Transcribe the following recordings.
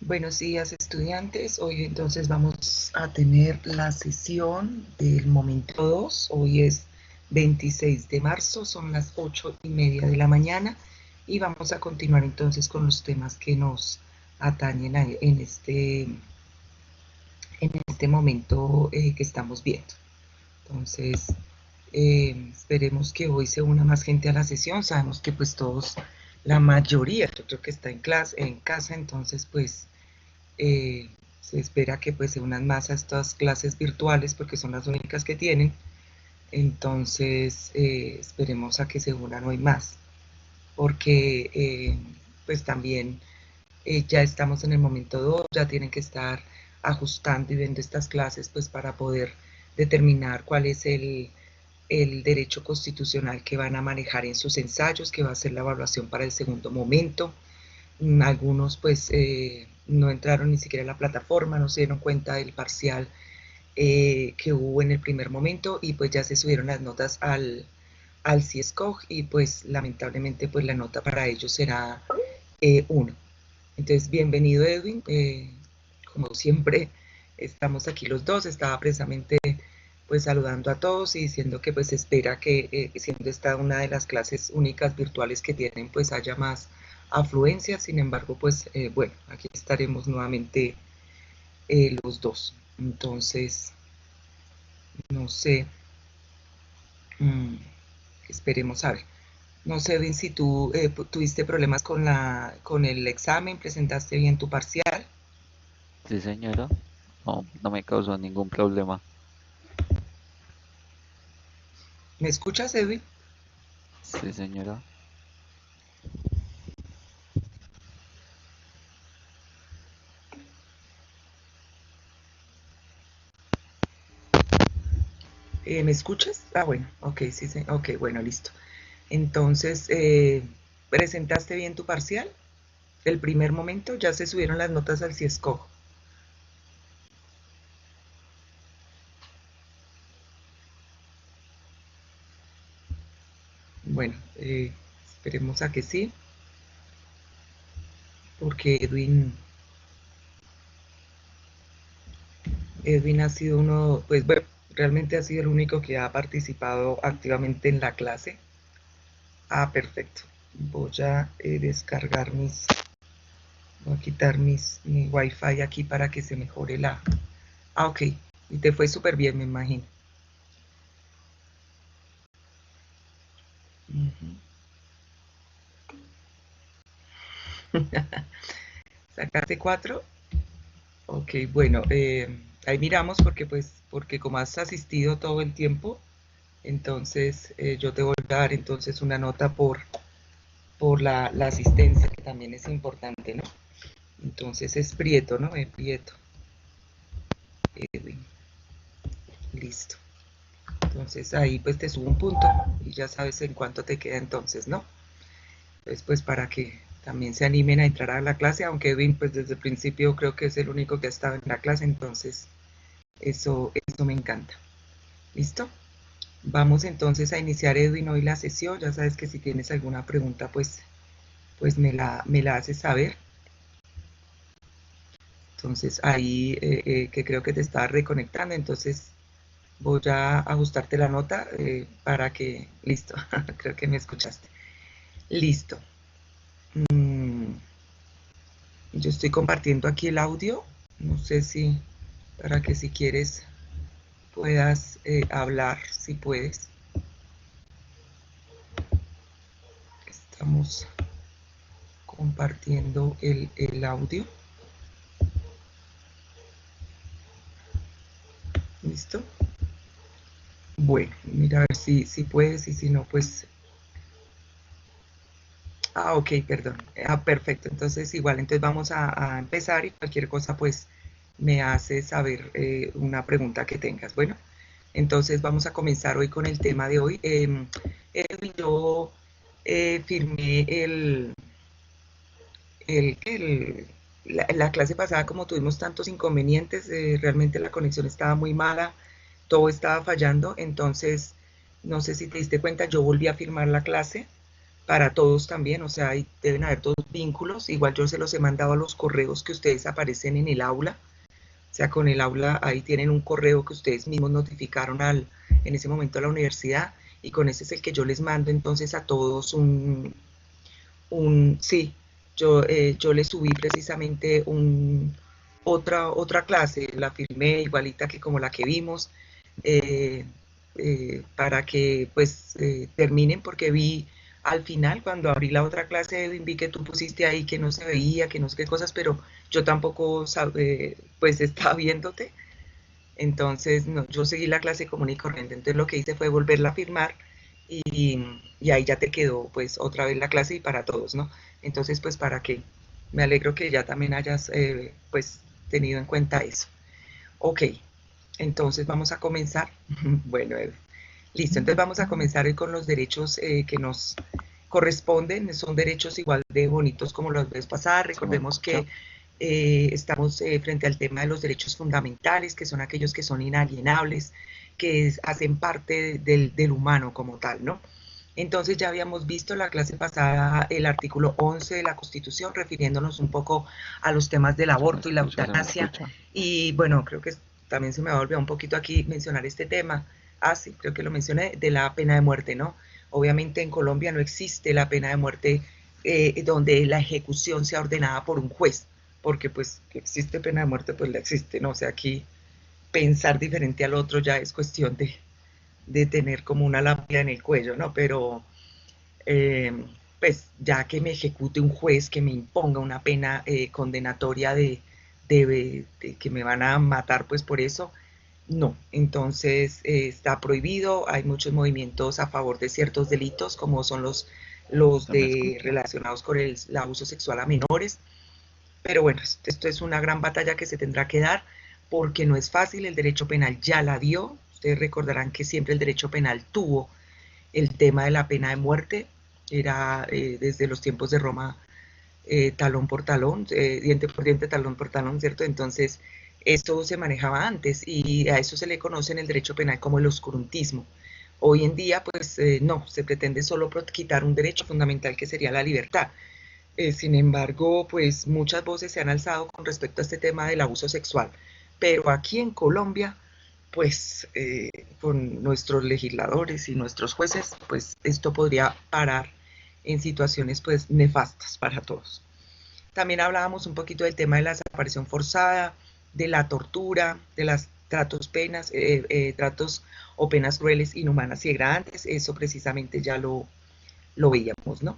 Buenos días, estudiantes. Hoy entonces vamos a tener la sesión del momento 2. Hoy es 26 de marzo, son las 8:30 de la mañana y vamos a continuar entonces con los temas que nos atañen en este momento que estamos viendo. Entonces, esperemos que hoy se una más gente a la sesión. Sabemos que pues todos, la mayoría, yo creo que está en casa, entonces pues se espera que pues se unan más a estas clases virtuales porque son las únicas que tienen. Entonces esperemos a que se unan hoy más, porque pues también ya estamos en el momento 2, ya tienen que estar ajustando y viendo estas clases pues para poder determinar cuál es el derecho constitucional que van a manejar en sus ensayos, que va a ser la evaluación para el segundo momento. Algunos pues no entraron ni siquiera a la plataforma, no se dieron cuenta del parcial que hubo en el primer momento y pues ya se subieron las notas al CIESCOG y pues lamentablemente pues la nota para ellos será 1. Entonces, bienvenido Edwin, como siempre estamos aquí los dos, estaba precisamente pues saludando a todos y diciendo que pues espera que siendo esta una de las clases únicas virtuales que tienen pues haya más afluencia. Sin embargo pues bueno, aquí estaremos nuevamente los dos. Entonces no sé, esperemos a ver. No sé, Edwin, si tú tuviste problemas con el examen, presentaste bien tu parcial. Sí, señora. No, no me causó ningún problema. ¿Me escuchas, Edwin? Sí, señora. ¿Me escuchas? Ah, bueno, ok, sí, sí, ok, bueno, listo. Entonces, ¿presentaste bien tu parcial? El primer momento, ya se subieron las notas al CIESCOG. Bueno, esperemos a que sí, porque Edwin ha sido uno, pues bueno, realmente ha sido el único que ha participado activamente en la clase. Ah, perfecto. Voy a descargar voy a quitar mi wifi aquí para que se mejore la... Ah, ok. Y te fue súper bien, me imagino. ¿Sacaste 4? Ok, bueno, ahí miramos porque como has asistido todo el tiempo, entonces yo te voy a dar entonces una nota por la asistencia, que también es importante, ¿no? Entonces es Prieto, ¿no? Prieto, Edwin, listo. Entonces ahí pues te subo un punto y ya sabes en cuánto te queda entonces, ¿no? Entonces pues para que también se animen a entrar a la clase, aunque Edwin pues desde el principio creo que es el único que ha estado en la clase, entonces eso me encanta. ¿Listo? Vamos entonces a iniciar, Edwin, hoy la sesión. Ya sabes que si tienes alguna pregunta, pues me la haces saber. Entonces ahí que creo que te estaba reconectando, entonces voy a ajustarte la nota para que... Listo, creo que me escuchaste. Listo. Yo estoy compartiendo aquí el audio. No sé si, para que si quieres puedas hablar, si puedes. Estamos compartiendo el audio. ¿Listo? Bueno, mira a ver si puedes y si no, pues... Ah, ok, perdón. Ah, perfecto. Entonces igual, entonces vamos a empezar y cualquier cosa pues me haces saber una pregunta que tengas. Bueno, entonces vamos a comenzar hoy con el tema de hoy. Edwin, yo firmé la clase pasada, como tuvimos tantos inconvenientes, realmente la conexión estaba muy mala, todo estaba fallando, entonces no sé si te diste cuenta, yo volví a firmar la clase para todos también, o sea, deben haber todos vínculos, igual yo se los he mandado a los correos que ustedes aparecen en el aula, o sea, con el aula ahí tienen un correo que ustedes mismos notificaron en ese momento a la universidad, y con ese es el que yo les mando entonces a todos sí, yo les subí precisamente otra clase, la firmé igualita que como la que vimos, eh, para que pues terminen, porque vi al final cuando abrí la otra clase, vi que tú pusiste ahí que no se veía, que no sé qué cosas, pero yo tampoco pues estaba viéndote, entonces no, yo seguí la clase común y corriente, entonces lo que hice fue volverla a firmar y ahí ya te quedó pues otra vez la clase y para todos, ¿no? Entonces pues para que, me alegro que ya también hayas pues tenido en cuenta eso. Ok, entonces vamos a comenzar. Bueno, listo, entonces vamos a comenzar hoy con los derechos que nos corresponden, son derechos igual de bonitos como las veces pasadas, ¿Sí me recordemos escucha? que estamos frente al tema de los derechos fundamentales, que son aquellos que son inalienables, que hacen parte del humano como tal, ¿no? Entonces ya habíamos visto la clase pasada el artículo 11 de la Constitución, refiriéndonos un poco a los temas del ¿Sí me aborto y la escucha? ¿Sí me eutanasia, escucha? y bueno, creo que también se me va a olvidar un poquito aquí mencionar este tema, sí, creo que lo mencioné, de la pena de muerte, ¿no? Obviamente en Colombia no existe la pena de muerte donde la ejecución sea ordenada por un juez, porque pues que existe pena de muerte, pues la existe, ¿no? O sea, aquí pensar diferente al otro ya es cuestión de tener como una lápida en el cuello, ¿no? Pero pues ya que me ejecute un juez, que me imponga una pena condenatoria de que me van a matar pues por eso, no. Entonces está prohibido, hay muchos movimientos a favor de ciertos delitos como son los ¿Sí me escucha? relacionados con el abuso sexual a menores, pero bueno, esto es una gran batalla que se tendrá que dar porque no es fácil, el derecho penal ya la dio, ustedes recordarán que siempre el derecho penal tuvo el tema de la pena de muerte, era desde los tiempos de Roma talón por talón, diente por diente, talón por talón, ¿cierto? Entonces, esto se manejaba antes y a eso se le conoce en el derecho penal como el oscurantismo. Hoy en día, pues no, se pretende solo quitar un derecho fundamental que sería la libertad. Sin embargo, pues muchas voces se han alzado con respecto a este tema del abuso sexual, pero aquí en Colombia, pues con nuestros legisladores y nuestros jueces, pues esto podría parar en situaciones pues nefastas para todos. También hablábamos un poquito del tema de la desaparición forzada, de la tortura, de las tratos o penas crueles, inhumanas y degradantes, eso precisamente ya lo veíamos, ¿no?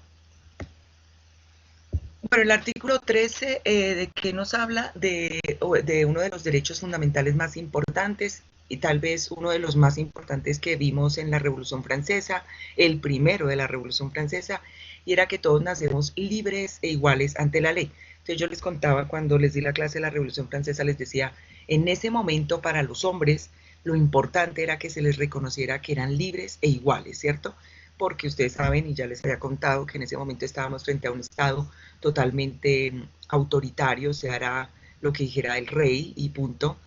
Bueno, el artículo 13, ¿de qué nos habla? De uno de los derechos fundamentales más importantes y tal vez uno de los más importantes que vimos en la Revolución Francesa, el primero de la Revolución Francesa, y era que todos nacemos libres e iguales ante la ley. Entonces yo les contaba cuando les di la clase de la Revolución Francesa, les decía, en ese momento para los hombres lo importante era que se les reconociera que eran libres e iguales, ¿cierto? Porque ustedes saben, y ya les había contado, que en ese momento estábamos frente a un Estado totalmente autoritario, o sea, era lo que dijera el rey y punto.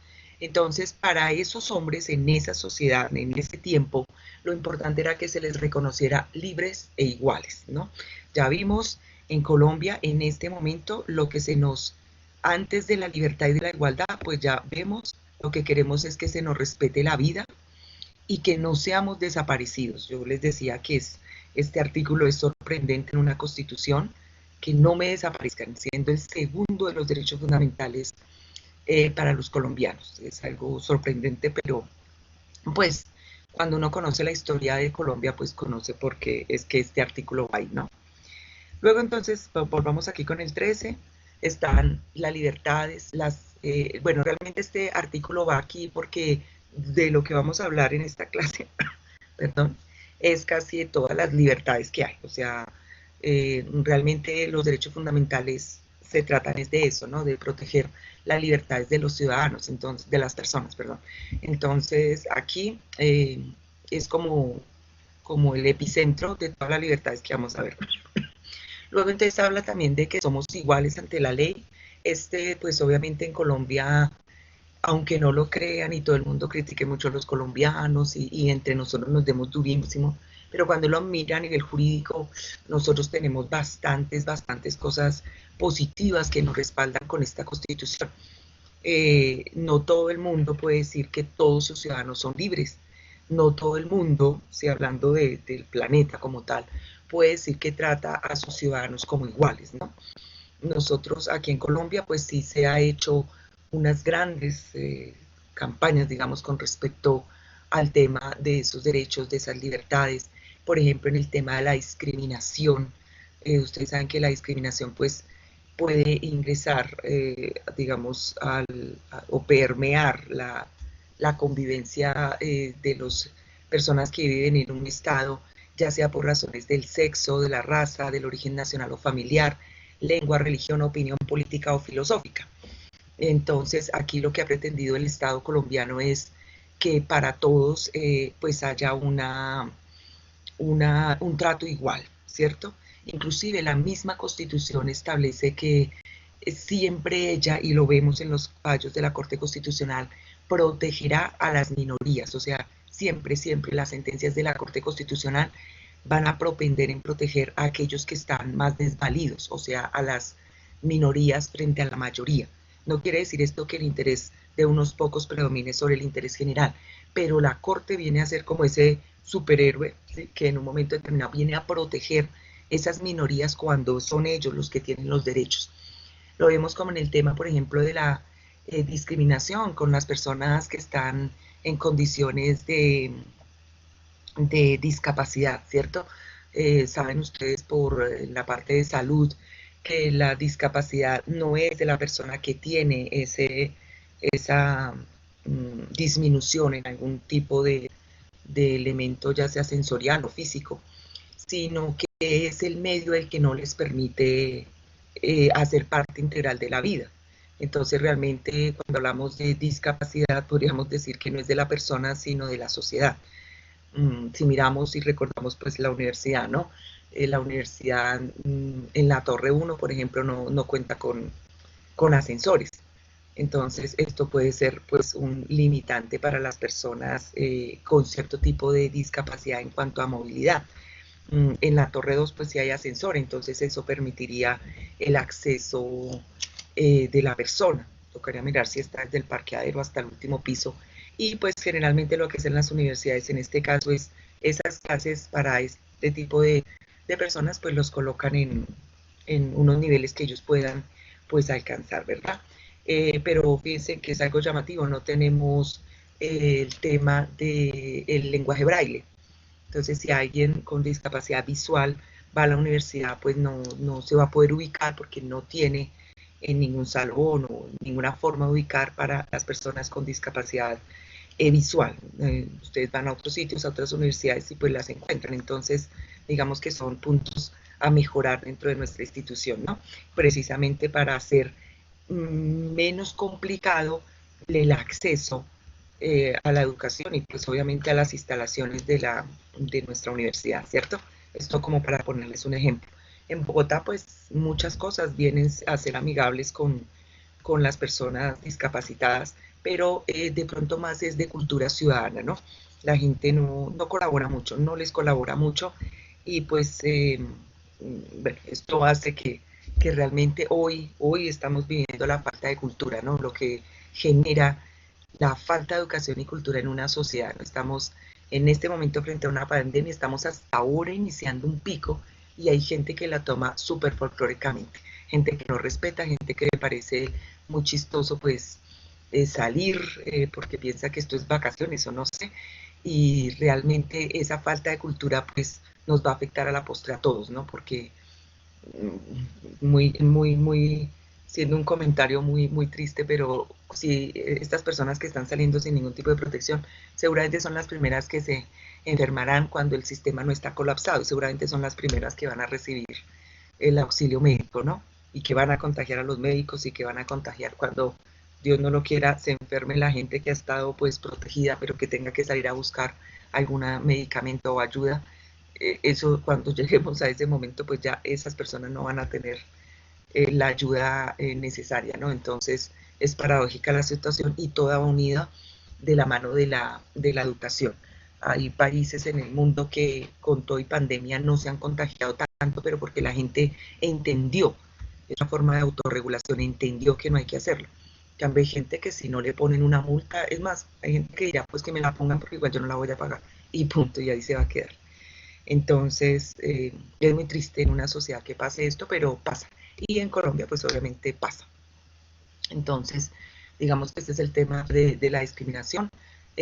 Entonces, para esos hombres en esa sociedad, en ese tiempo, lo importante era que se les reconociera libres e iguales, ¿no? Ya vimos en Colombia, en este momento, lo que se nos, antes de la libertad y de la igualdad, pues ya vemos, lo que queremos es que se nos respete la vida y que no seamos desaparecidos. Yo les decía que este artículo es sorprendente en una constitución, que no me desaparezcan, siendo el segundo de los derechos fundamentales para los colombianos. Es algo sorprendente, pero pues cuando uno conoce la historia de Colombia, pues conoce por qué es que este artículo va ahí, ¿no? Luego entonces, volvamos aquí con el 13, están las libertades, bueno, realmente este artículo va aquí porque de lo que vamos a hablar en esta clase, perdón, es casi de todas las libertades que hay. O sea, realmente los derechos fundamentales se tratan es de eso, ¿no? De proteger las libertades de los ciudadanos, entonces, de las personas, perdón. Entonces, aquí es como el epicentro de todas las libertades que vamos a ver. Luego entonces habla también de que somos iguales ante la ley. Pues obviamente en Colombia, aunque no lo crean y todo el mundo critique mucho a los colombianos y entre nosotros nos demos durísimo, pero cuando lo mira a nivel jurídico, nosotros tenemos bastantes cosas positivas que nos respaldan con esta Constitución. No todo el mundo puede decir que todos sus ciudadanos son libres. No todo el mundo, si hablando del planeta como tal, puede decir que trata a sus ciudadanos como iguales, ¿no? Nosotros aquí en Colombia, pues sí se ha hecho unas grandes campañas, digamos, con respecto al tema de esos derechos, de esas libertades. Por ejemplo, en el tema de la discriminación, ustedes saben que la discriminación, pues, puede ingresar, digamos, o permear la convivencia de las personas que viven en un estado, ya sea por razones del sexo, de la raza, del origen nacional o familiar, lengua, religión, opinión política o filosófica. Entonces, aquí lo que ha pretendido el Estado colombiano es que para todos pues haya un trato igual, ¿cierto? Inclusive la misma Constitución establece que siempre ella, y lo vemos en los fallos de la Corte Constitucional, protegerá a las minorías, o sea, siempre las sentencias de la Corte Constitucional van a propender en proteger a aquellos que están más desvalidos, o sea, a las minorías frente a la mayoría. No quiere decir esto que el interés de unos pocos predomine sobre el interés general, pero la Corte viene a ser como ese superhéroe, ¿sí?, que en un momento determinado viene a proteger esas minorías cuando son ellos los que tienen los derechos. Lo vemos como en el tema, por ejemplo, de la discriminación con las personas que están en condiciones de discapacidad, ¿cierto? Saben ustedes por la parte de salud que la discapacidad no es de la persona que tiene esa disminución en algún tipo de elemento, ya sea sensorial o físico, sino que es el medio el que no les permite hacer parte integral de la vida. Entonces, realmente, cuando hablamos de discapacidad, podríamos decir que no es de la persona, sino de la sociedad. Si miramos y recordamos, pues, la universidad, ¿no? La universidad en la Torre 1, por ejemplo, no cuenta con ascensores. Entonces, esto puede ser pues un limitante para las personas con cierto tipo de discapacidad en cuanto a movilidad. En la Torre 2 pues sí hay ascensor, entonces eso permitiría el acceso de la persona. Tocaría mirar si está desde el parqueadero hasta el último piso. Y pues generalmente lo que hacen las universidades en este caso es esas clases para este tipo de personas pues los colocan en unos niveles que ellos puedan pues alcanzar, ¿verdad? Pero fíjense que es algo llamativo, no tenemos el tema del lenguaje braille. Entonces, si alguien con discapacidad visual va a la universidad, pues no se va a poder ubicar porque no tiene en ningún salón o ninguna forma de ubicar para las personas con discapacidad visual. Ustedes van a otros sitios, a otras universidades y pues las encuentran. Entonces, digamos que son puntos a mejorar dentro de nuestra institución, ¿no? Precisamente para hacer menos complicado el acceso a la educación y pues obviamente a las instalaciones de nuestra universidad, ¿cierto? Esto como para ponerles un ejemplo. En Bogotá pues muchas cosas vienen a ser amigables con las personas discapacitadas, pero de pronto más es de cultura ciudadana, ¿no? La gente no colabora mucho, no les colabora mucho y pues bueno, esto hace que realmente hoy estamos viviendo la falta de cultura, ¿no? Lo que genera la falta de educación y cultura en una sociedad, ¿no? Estamos en este momento frente a una pandemia, estamos hasta ahora iniciando un pico y hay gente que la toma súper folclóricamente, gente que no respeta, gente que le parece muy chistoso pues salir porque piensa que esto es vacaciones o no sé, y realmente esa falta de cultura pues nos va a afectar a la postre a todos, ¿no? Porque siendo un comentario muy triste, pero si estas personas que están saliendo sin ningún tipo de protección, seguramente son las primeras que se enfermarán cuando el sistema no está colapsado, y seguramente son las primeras que van a recibir el auxilio médico, ¿no? Y que van a contagiar a los médicos y que van a contagiar cuando Dios no lo quiera, se enferme la gente que ha estado pues protegida, pero que tenga que salir a buscar algún medicamento o ayuda. Eso cuando lleguemos a ese momento, pues ya esas personas no van a tener la ayuda necesaria, ¿no? Entonces es paradójica la situación y toda unida de la mano de la educación. Hay países en el mundo que con todo y pandemia no se han contagiado tanto, pero porque la gente entendió, es una forma de autorregulación, entendió que no hay que hacerlo. En cambio, hay gente que si no le ponen una multa, es más, hay gente que dirá, pues que me la pongan porque igual yo no la voy a pagar, y punto, y ahí se va a quedar. Entonces, es muy triste en una sociedad que pase esto, pero pasa. Y en Colombia, pues obviamente pasa. Entonces, digamos que este es el tema de la discriminación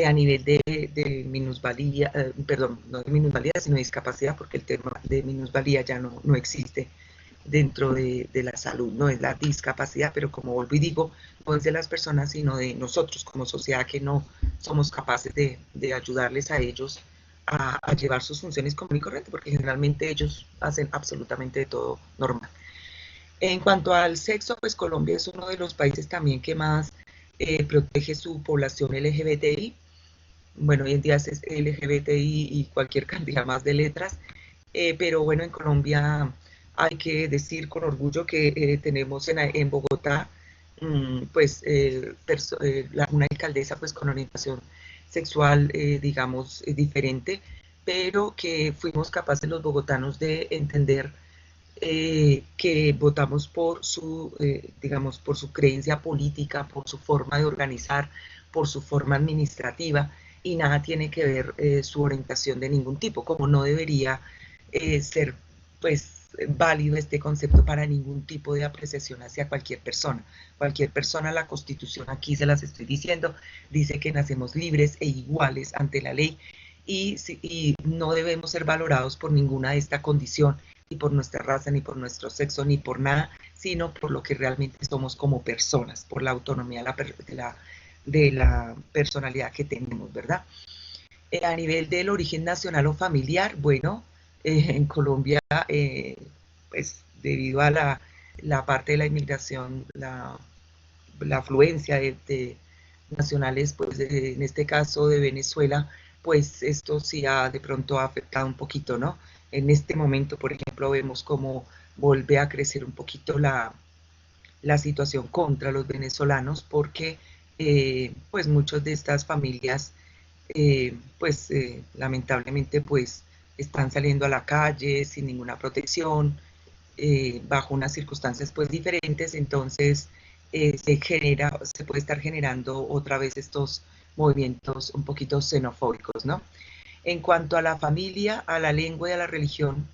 a nivel de minusvalía, perdón, no de minusvalía, sino de discapacidad, porque el tema de minusvalía ya no existe dentro de la salud, no es la discapacidad, pero como vuelvo y digo, no es de las personas, sino de nosotros como sociedad que no somos capaces de ayudarles a ellos a llevar sus funciones común y corriente, porque generalmente ellos hacen absolutamente de todo normal. En cuanto al sexo, pues Colombia es uno de los países también que más protege su población LGBTI. Bueno, hoy en día es LGBTI y cualquier cantidad más de letras, pero bueno, en Colombia hay que decir con orgullo que tenemos en Bogotá, pues, una alcaldesa pues con orientación sexual, digamos, diferente, pero que fuimos capaces los bogotanos de entender que votamos por su, digamos, por su creencia política, por su forma de organizar, por su forma administrativa, y nada tiene que ver su orientación de ningún tipo, como no debería ser, pues, válido este concepto para ningún tipo de apreciación hacia cualquier persona. Cualquier persona, la Constitución, aquí se las estoy diciendo, dice que nacemos libres e iguales ante la ley y no debemos ser valorados por ninguna de esta condición, ni por nuestra raza, ni por nuestro sexo, ni por nada, sino por lo que realmente somos como personas, por la autonomía de la personalidad que tenemos, ¿verdad? A nivel del origen nacional o familiar, bueno, en Colombia, pues debido a la parte de la inmigración, la afluencia de nacionales, pues en este caso de Venezuela, pues esto sí ha de pronto afectado un poquito, ¿no? En este momento, por ejemplo, vemos cómo vuelve a crecer un poquito la situación contra los venezolanos porque pues muchas de estas familias pues lamentablemente pues están saliendo a la calle sin ninguna protección, bajo unas circunstancias pues diferentes, entonces se puede estar generando otra vez estos movimientos un poquito xenofóbicos, ¿no? En cuanto a la familia, a la lengua y a la religión,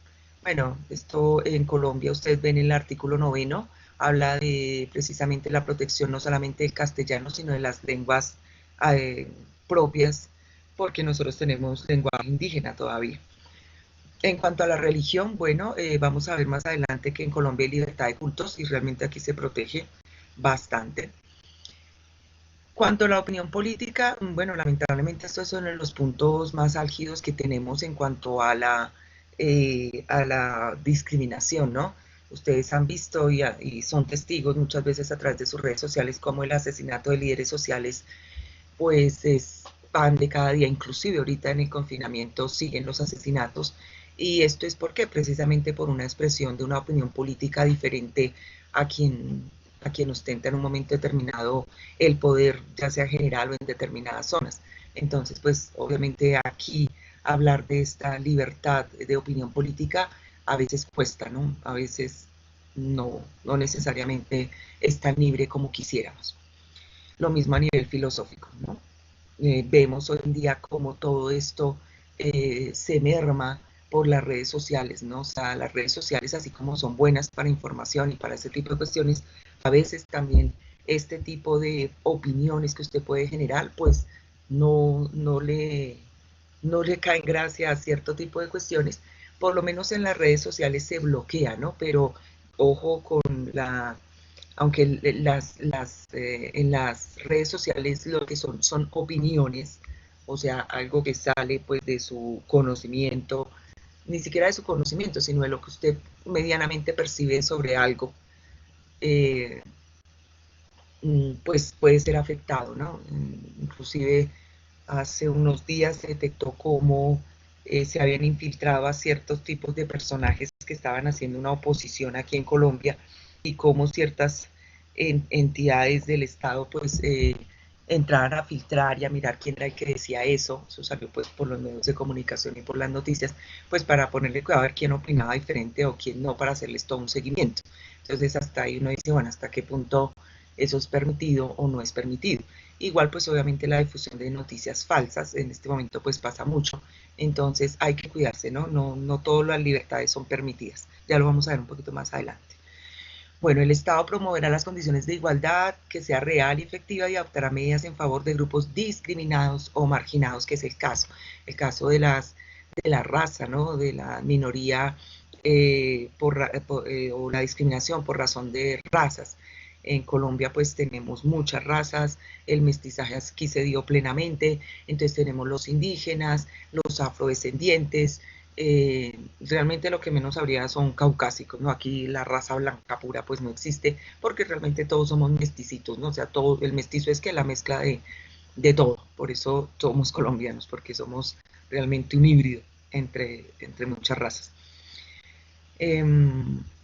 bueno, esto en Colombia ustedes ven el artículo 9, habla de precisamente la protección no solamente del castellano, sino de las lenguas eh, propias, porque nosotros tenemos lengua indígena todavía. En cuanto a la religión, bueno, vamos a ver más adelante que en Colombia hay libertad de cultos y realmente aquí se protege bastante. Cuanto a la opinión política, bueno, lamentablemente estos son los puntos más álgidos que tenemos en cuanto a la discriminación, ¿no? Ustedes han visto y son testigos muchas veces a través de sus redes sociales como el asesinato de líderes sociales, pues es pan de cada día, inclusive ahorita en el confinamiento siguen los asesinatos, y esto es porque precisamente por una expresión de una opinión política diferente a quien, a quien ostenta en un momento determinado el poder, ya sea general o en determinadas zonas. Entonces, pues obviamente aquí hablar de esta libertad de opinión política a veces cuesta, ¿no? A veces no necesariamente es tan libre como quisiéramos. Lo mismo a nivel filosófico, ¿no? Vemos hoy en día como todo esto se merma por las redes sociales, ¿no? O sea, las redes sociales, así como son buenas para información y para ese tipo de cuestiones, a veces también este tipo de opiniones que usted puede generar, pues no, no le, no le caen gracia a cierto tipo de cuestiones, por lo menos en las redes sociales se bloquea, ¿no? Pero ojo con aunque en las redes sociales lo que son opiniones, o sea, algo que sale pues de su conocimiento, ni siquiera de su conocimiento, sino de lo que usted medianamente percibe sobre algo, eh, pues puede ser afectado, ¿no? Inclusive hace unos días se detectó cómo se habían infiltrado a ciertos tipos de personajes que estaban haciendo una oposición aquí en Colombia y cómo ciertas entidades del Estado pues entrar a filtrar y a mirar quién era el que decía eso salió pues por los medios de comunicación y por las noticias, pues para ponerle cuidado a ver quién opinaba diferente o quién no, para hacerles todo un seguimiento. Entonces hasta ahí uno dice, bueno, hasta qué punto eso es permitido o no es permitido. Igual pues obviamente la difusión de noticias falsas en este momento pues pasa mucho, entonces hay que cuidarse, ¿no? No todas las libertades son permitidas, ya lo vamos a ver un poquito más adelante. Bueno, el Estado promoverá las condiciones de igualdad, que sea real y efectiva, y adoptará medidas en favor de grupos discriminados o marginados, que es el caso de la raza, ¿no? De la minoría o la discriminación por razón de razas. En Colombia pues tenemos muchas razas, el mestizaje aquí se dio plenamente, entonces tenemos los indígenas, los afrodescendientes, realmente lo que menos habría son caucásicos, ¿no? Aquí la raza blanca pura pues no existe, porque realmente todos somos mesticitos, ¿no? O sea, todo, el mestizo es que la mezcla de todo, por eso somos colombianos, porque somos realmente un híbrido entre muchas razas.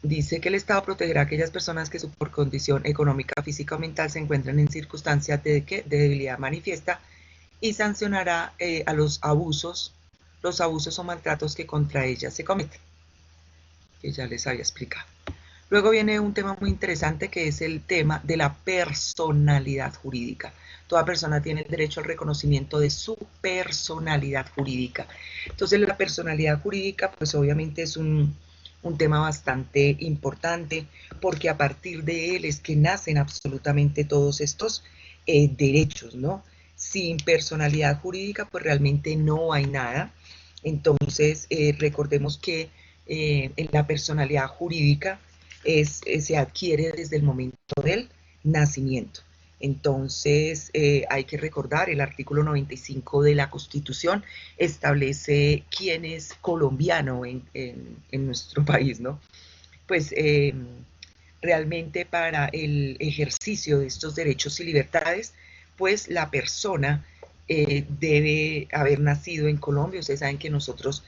Dice que el Estado protegerá a aquellas personas que por condición económica, física o mental se encuentran en circunstancias de debilidad manifiesta, y sancionará a los abusos o maltratos que contra ellas se cometen, que ya les había explicado. Luego viene un tema muy interesante, que es el tema de la personalidad jurídica. Toda persona tiene el derecho al reconocimiento de su personalidad jurídica. Entonces la personalidad jurídica pues obviamente es un tema bastante importante, porque a partir de él es que nacen absolutamente todos estos derechos, ¿no? Sin personalidad jurídica pues realmente no hay nada. Entonces recordemos que en la personalidad jurídica se adquiere desde el momento del nacimiento. Entonces, hay que recordar, el artículo 95 de la Constitución establece quién es colombiano en nuestro país, ¿no? Pues realmente para el ejercicio de estos derechos y libertades, pues la persona debe haber nacido en Colombia. Ustedes saben que nosotros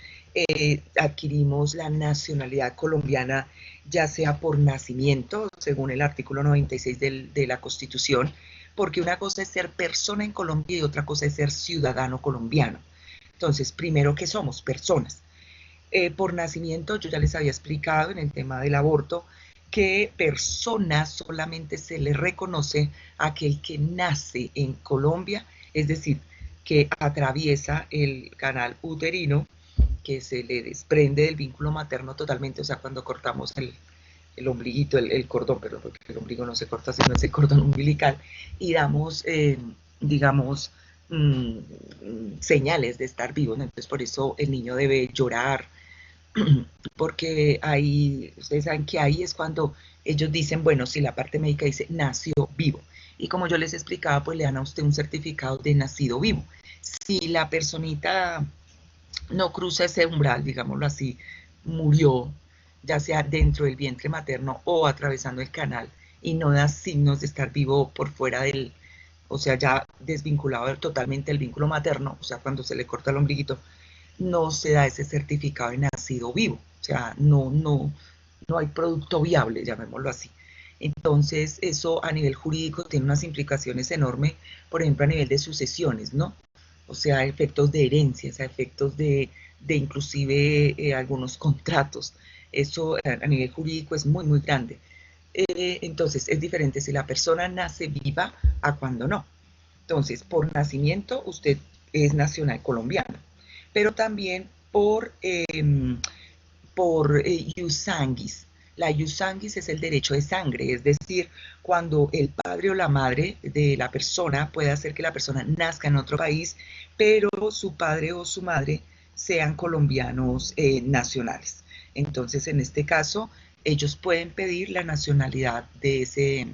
adquirimos la nacionalidad colombiana ya sea por nacimiento, según el artículo 96 de la Constitución, porque una cosa es ser persona en Colombia y otra cosa es ser ciudadano colombiano. Entonces, primero, ¿qué somos? Personas. Por nacimiento, yo ya les había explicado en el tema del aborto, que persona solamente se le reconoce a aquel que nace en Colombia, es decir, que atraviesa el canal uterino, que se le desprende del vínculo materno totalmente, o sea, cuando cortamos el ombliguito, el cordón, pero porque el ombligo no se corta sino ese cordón umbilical, y damos, digamos, señales de estar vivo, ¿no? Entonces por eso el niño debe llorar, porque ahí, ustedes saben que ahí es cuando ellos dicen, bueno, si la parte médica dice nació vivo, y como yo les explicaba, pues le dan a usted un certificado de nacido vivo. Si la personita no cruza ese umbral, digámoslo así, murió, ya sea dentro del vientre materno o atravesando el canal, y no da signos de estar vivo por fuera del, o sea, ya desvinculado totalmente del vínculo materno, o sea, cuando se le corta el ombliguito, no se da ese certificado de nacido vivo, o sea, no hay producto viable, llamémoslo así. Entonces, eso a nivel jurídico tiene unas implicaciones enormes, por ejemplo, a nivel de sucesiones, ¿no? O sea, efectos de herencias, efectos de inclusive algunos contratos. Eso a nivel jurídico es muy, muy grande. Entonces, es diferente si la persona nace viva a cuando no. Entonces, por nacimiento, usted es nacional colombiano, pero también por ius sanguis. La ius sanguis es el derecho de sangre, es decir, cuando el padre o la madre de la persona puede hacer que la persona nazca en otro país, pero su padre o su madre sean colombianos nacionales. Entonces, en este caso, ellos pueden pedir la nacionalidad de ese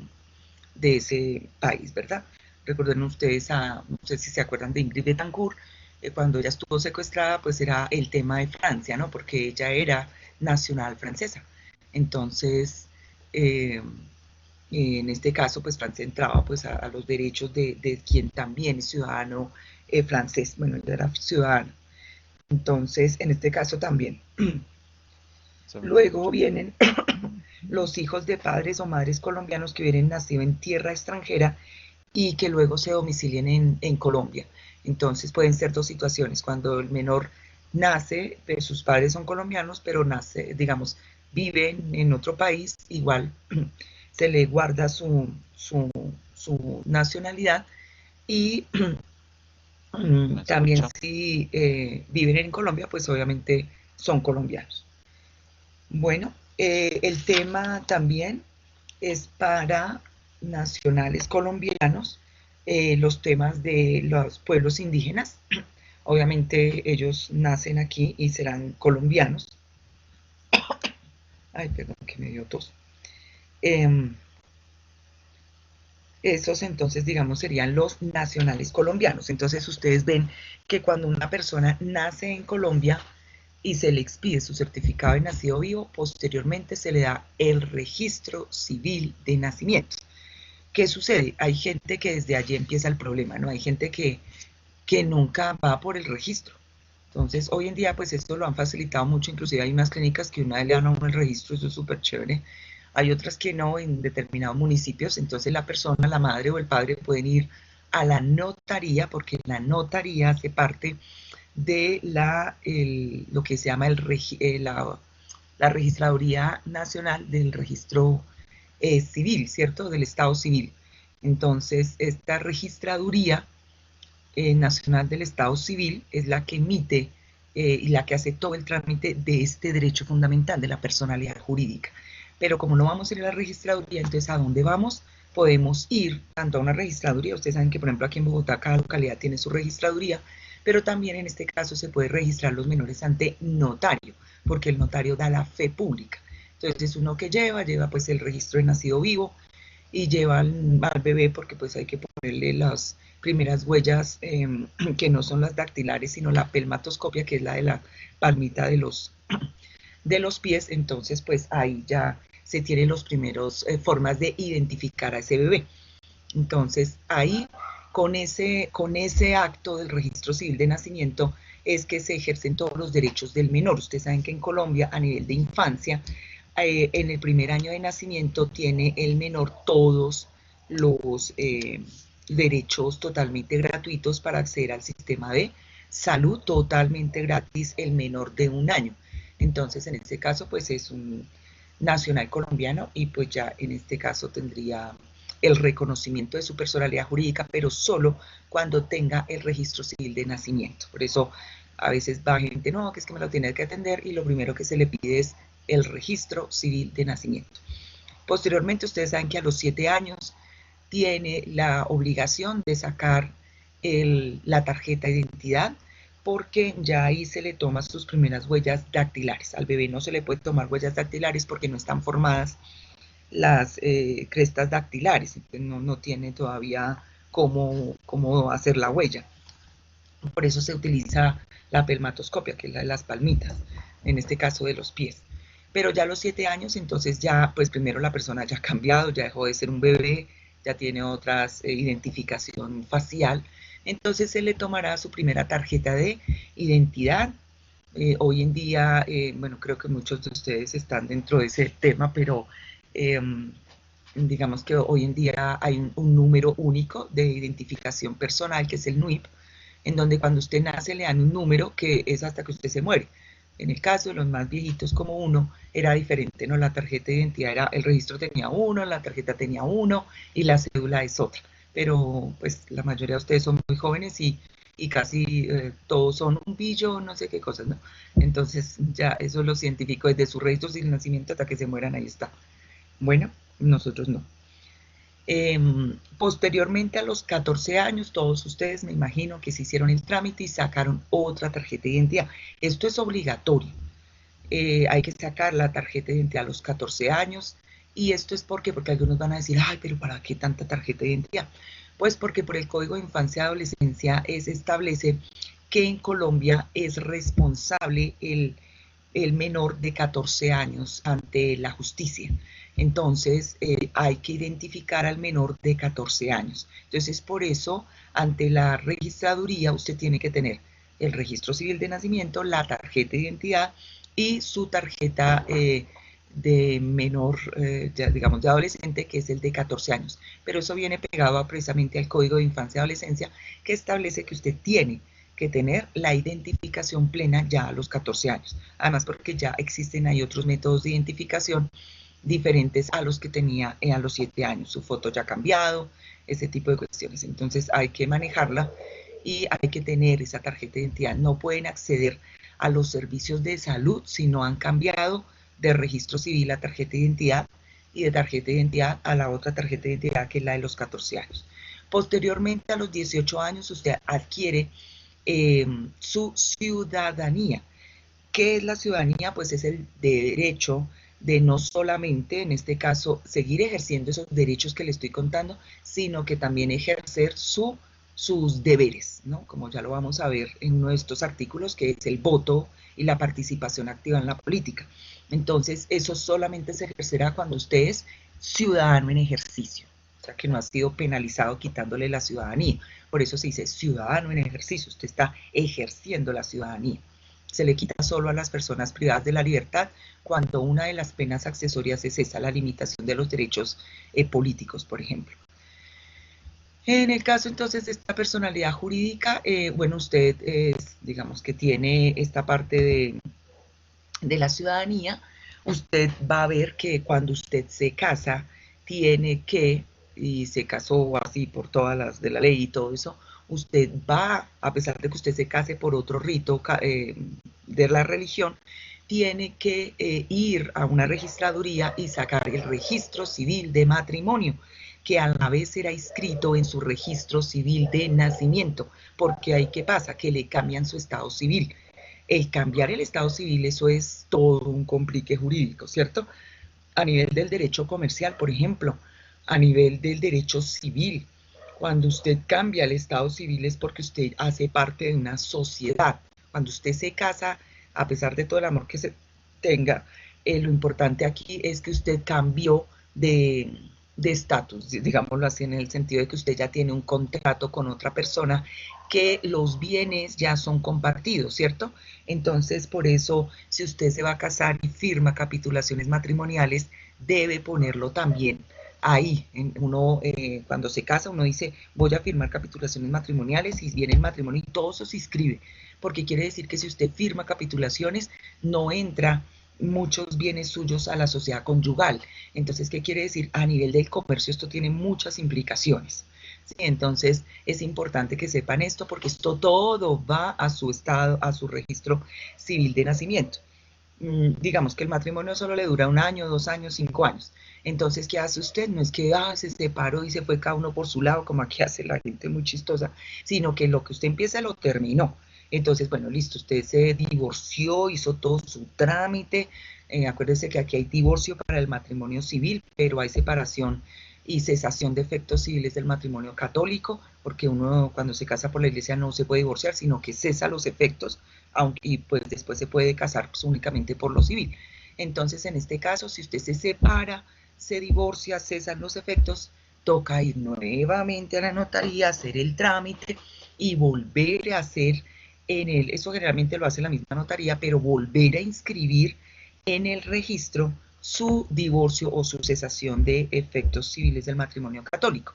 país, ¿verdad? Recuerden ustedes, no sé si se acuerdan de Ingrid Betancourt, cuando ella estuvo secuestrada, pues era el tema de Francia, ¿no? Porque ella era nacional francesa. Entonces, en este caso, pues Francia entraba pues a los derechos de quien también es ciudadano francés. Bueno, ella era ciudadana. Entonces, en este caso también. Luego vienen los hijos de padres o madres colombianos que hubieran nacido en tierra extranjera y que luego se domicilien en Colombia. Entonces pueden ser dos situaciones, cuando el menor nace, sus padres son colombianos, pero nace, digamos, vive en otro país, igual se le guarda su nacionalidad y ¿Me también escucha? si viven en Colombia, pues obviamente son colombianos. Bueno, el tema también es para nacionales colombianos, los temas de los pueblos indígenas. Obviamente ellos nacen aquí y serán colombianos. Ay, perdón, que me dio tos. Eh, Esos entonces, digamos, serían los nacionales colombianos. Entonces ustedes ven que cuando una persona nace en Colombia y se le expide su certificado de nacido vivo, posteriormente se le da el registro civil de nacimiento. ¿Qué sucede? Hay gente que desde allí empieza el problema, ¿no? Hay gente que nunca va por el registro. Entonces, hoy en día, pues esto lo han facilitado mucho, inclusive hay unas clínicas que una vez le dan a uno el registro, eso es súper chévere. Hay otras que no, en determinados municipios, entonces la persona, la madre o el padre pueden ir a la notaría, porque la notaría hace parte de lo que se llama la Registraduría Nacional del Registro Civil, ¿cierto? Del Estado Civil. Entonces, esta registraduría nacional del Estado Civil es la que emite y la que hace todo el trámite de este derecho fundamental de la personalidad jurídica. Pero como no vamos a ir a la registraduría, entonces ¿a dónde vamos? Podemos ir tanto a una registraduría, ustedes saben que por ejemplo aquí en Bogotá cada localidad tiene su registraduría, pero también en este caso se puede registrar los menores ante notario, porque el notario da la fe pública. Entonces uno que lleva pues el registro de nacido vivo, y lleva al bebé porque pues hay que ponerle las primeras huellas que no son las dactilares, sino la pelmatoscopia, que es la de la palmita de los pies. Entonces pues ahí ya se tienen los primeros formas de identificar a ese bebé. Entonces ahí con ese acto del registro civil de nacimiento es que se ejercen todos los derechos del menor. Ustedes saben que en Colombia a nivel de infancia en el primer año de nacimiento tiene el menor todos los derechos totalmente gratuitos para acceder al sistema de salud, totalmente gratis, el menor de 1 año. Entonces, en este caso, pues es un nacional colombiano y pues ya en este caso tendría el reconocimiento de su personalidad jurídica, pero solo cuando tenga el registro civil de nacimiento. Por eso a veces va gente, no, que es que me lo tiene que atender y lo primero que se le pide es el registro civil de nacimiento. Posteriormente, ustedes saben que a los 7 años tiene la obligación de sacar la tarjeta de identidad, porque ya ahí se le toman sus primeras huellas dactilares. Al bebé no se le puede tomar huellas dactilares porque no están formadas las crestas dactilares, no tiene todavía cómo hacer la huella. Por eso se utiliza la pelmatoscopia, que es la de las palmitas, en este caso de los pies. Pero ya a los 7 años, entonces ya, pues primero la persona ya ha cambiado, ya dejó de ser un bebé, ya tiene otras identificación facial, entonces se le tomará su primera tarjeta de identidad. Hoy en día, bueno, creo que muchos de ustedes están dentro de ese tema, pero eh, digamos que hoy en día hay un número único de identificación personal, que es el NUIP, en donde cuando usted nace le dan un número que es hasta que usted se muere. En el caso de los más viejitos como uno, era diferente, ¿no? La tarjeta de identidad era, el registro tenía uno, la tarjeta tenía uno y la cédula es otra. Pero pues la mayoría de ustedes son muy jóvenes y casi todos son un billo, no sé qué cosas, ¿no? Entonces ya eso lo científico desde su registro sin nacimiento hasta que se mueran, ahí está. Bueno, nosotros no. Posteriormente a los 14 años, todos ustedes me imagino que se hicieron el trámite y sacaron otra tarjeta de identidad. Esto es obligatorio. Hay que sacar la tarjeta de identidad a los 14 años. Y esto es porque algunos van a decir, ay, pero ¿para qué tanta tarjeta de identidad? Pues porque por el Código de Infancia y Adolescencia establece que en Colombia es responsable el menor de 14 años ante la justicia. Entonces, hay que identificar al menor de 14 años. Entonces, por eso, ante la registraduría, usted tiene que tener el registro civil de nacimiento, la tarjeta de identidad y su tarjeta de menor, ya digamos de adolescente, que es el de 14 años. Pero eso viene pegado precisamente al Código de Infancia y Adolescencia, que establece que usted tiene que tener la identificación plena ya a los 14 años. Además, porque ya existen ahí otros métodos de identificación diferentes a los que tenía a los 7 años. Su foto ya ha cambiado, ese tipo de cuestiones. Entonces hay que manejarla y hay que tener esa tarjeta de identidad. No pueden acceder a los servicios de salud si no han cambiado de registro civil a tarjeta de identidad y de tarjeta de identidad a la otra tarjeta de identidad que es la de los 14 años. Posteriormente a los 18 años usted adquiere su ciudadanía. ¿Qué es la ciudadanía? Pues es el derecho de no solamente, en este caso, seguir ejerciendo esos derechos que le estoy contando, sino que también ejercer sus deberes, ¿no? Como ya lo vamos a ver en nuestros artículos, que es el voto y la participación activa en la política. Entonces, eso solamente se ejercerá cuando usted es ciudadano en ejercicio, o sea, que no ha sido penalizado quitándole la ciudadanía. Por eso se dice ciudadano en ejercicio, usted está ejerciendo la ciudadanía. Se le quita solo a las personas privadas de la libertad cuando una de las penas accesorias es esa, la limitación de los derechos políticos, por ejemplo. En el caso entonces de esta personalidad jurídica, bueno, usted digamos que tiene esta parte de la ciudadanía, usted va a ver que cuando usted se casa, tiene que, y se casó así por todas las de la ley y todo eso, usted va, a pesar de que usted se case por otro rito de la religión, tiene que ir a una registraduría y sacar el registro civil de matrimonio, que a la vez será inscrito en su registro civil de nacimiento, porque ahí qué pasa, que le cambian su estado civil. El cambiar el estado civil, eso es todo un complique jurídico, ¿cierto? A nivel del derecho comercial, por ejemplo, a nivel del derecho civil, cuando usted cambia el estado civil es porque usted hace parte de una sociedad. Cuando usted se casa, a pesar de todo el amor que se tenga, lo importante aquí es que usted cambió de estatus, digámoslo así, en el sentido de que usted ya tiene un contrato con otra persona, que los bienes ya son compartidos, ¿cierto? Entonces, por eso, si usted se va a casar y firma capitulaciones matrimoniales, debe ponerlo también ahí. Uno, cuando se casa, uno dice, voy a firmar capitulaciones matrimoniales, y viene el matrimonio y todo eso se inscribe, porque quiere decir que si usted firma capitulaciones, no entra muchos bienes suyos a la sociedad conyugal. Entonces, ¿qué quiere decir? A nivel del comercio esto tiene muchas implicaciones. ¿Sí? Entonces, es importante que sepan esto porque esto todo va a su estado, a su registro civil de nacimiento. Digamos que el matrimonio solo le dura 1 año, 2 años, 5 años. Entonces, ¿qué hace usted? No es que se separó y se fue cada uno por su lado, como aquí hace la gente muy chistosa, sino que lo que usted empieza lo terminó. Entonces, bueno, listo, usted se divorció, hizo todo su trámite. Acuérdese que aquí hay divorcio para el matrimonio civil, pero hay separación y cesación de efectos civiles del matrimonio católico, porque uno cuando se casa por la iglesia no se puede divorciar, sino que cesa los efectos, aunque, y pues después se puede casar pues, únicamente por lo civil. Entonces, en este caso, si usted se separa, se divorcia, cesan los efectos, toca ir nuevamente a la notaría, hacer el trámite y volver a hacer eso generalmente lo hace la misma notaría, pero volver a inscribir en el registro su divorcio o su cesación de efectos civiles del matrimonio católico.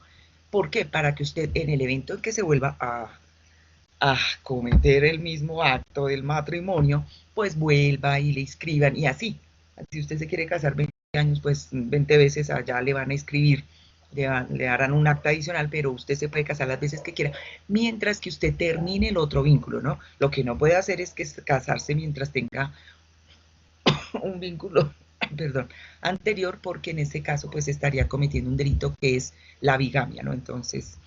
¿Por qué? Para que usted en el evento en que se vuelva a cometer el mismo acto del matrimonio, pues vuelva y le inscriban y así. Si usted se quiere casar 20 años, pues 20 veces allá le van a escribir, le harán un acta adicional, pero usted se puede casar las veces que quiera, mientras que usted termine el otro vínculo, ¿no? Lo que no puede hacer es que casarse mientras tenga un vínculo, perdón, anterior, porque en este caso pues estaría cometiendo un delito que es la bigamia, ¿no? Entonces,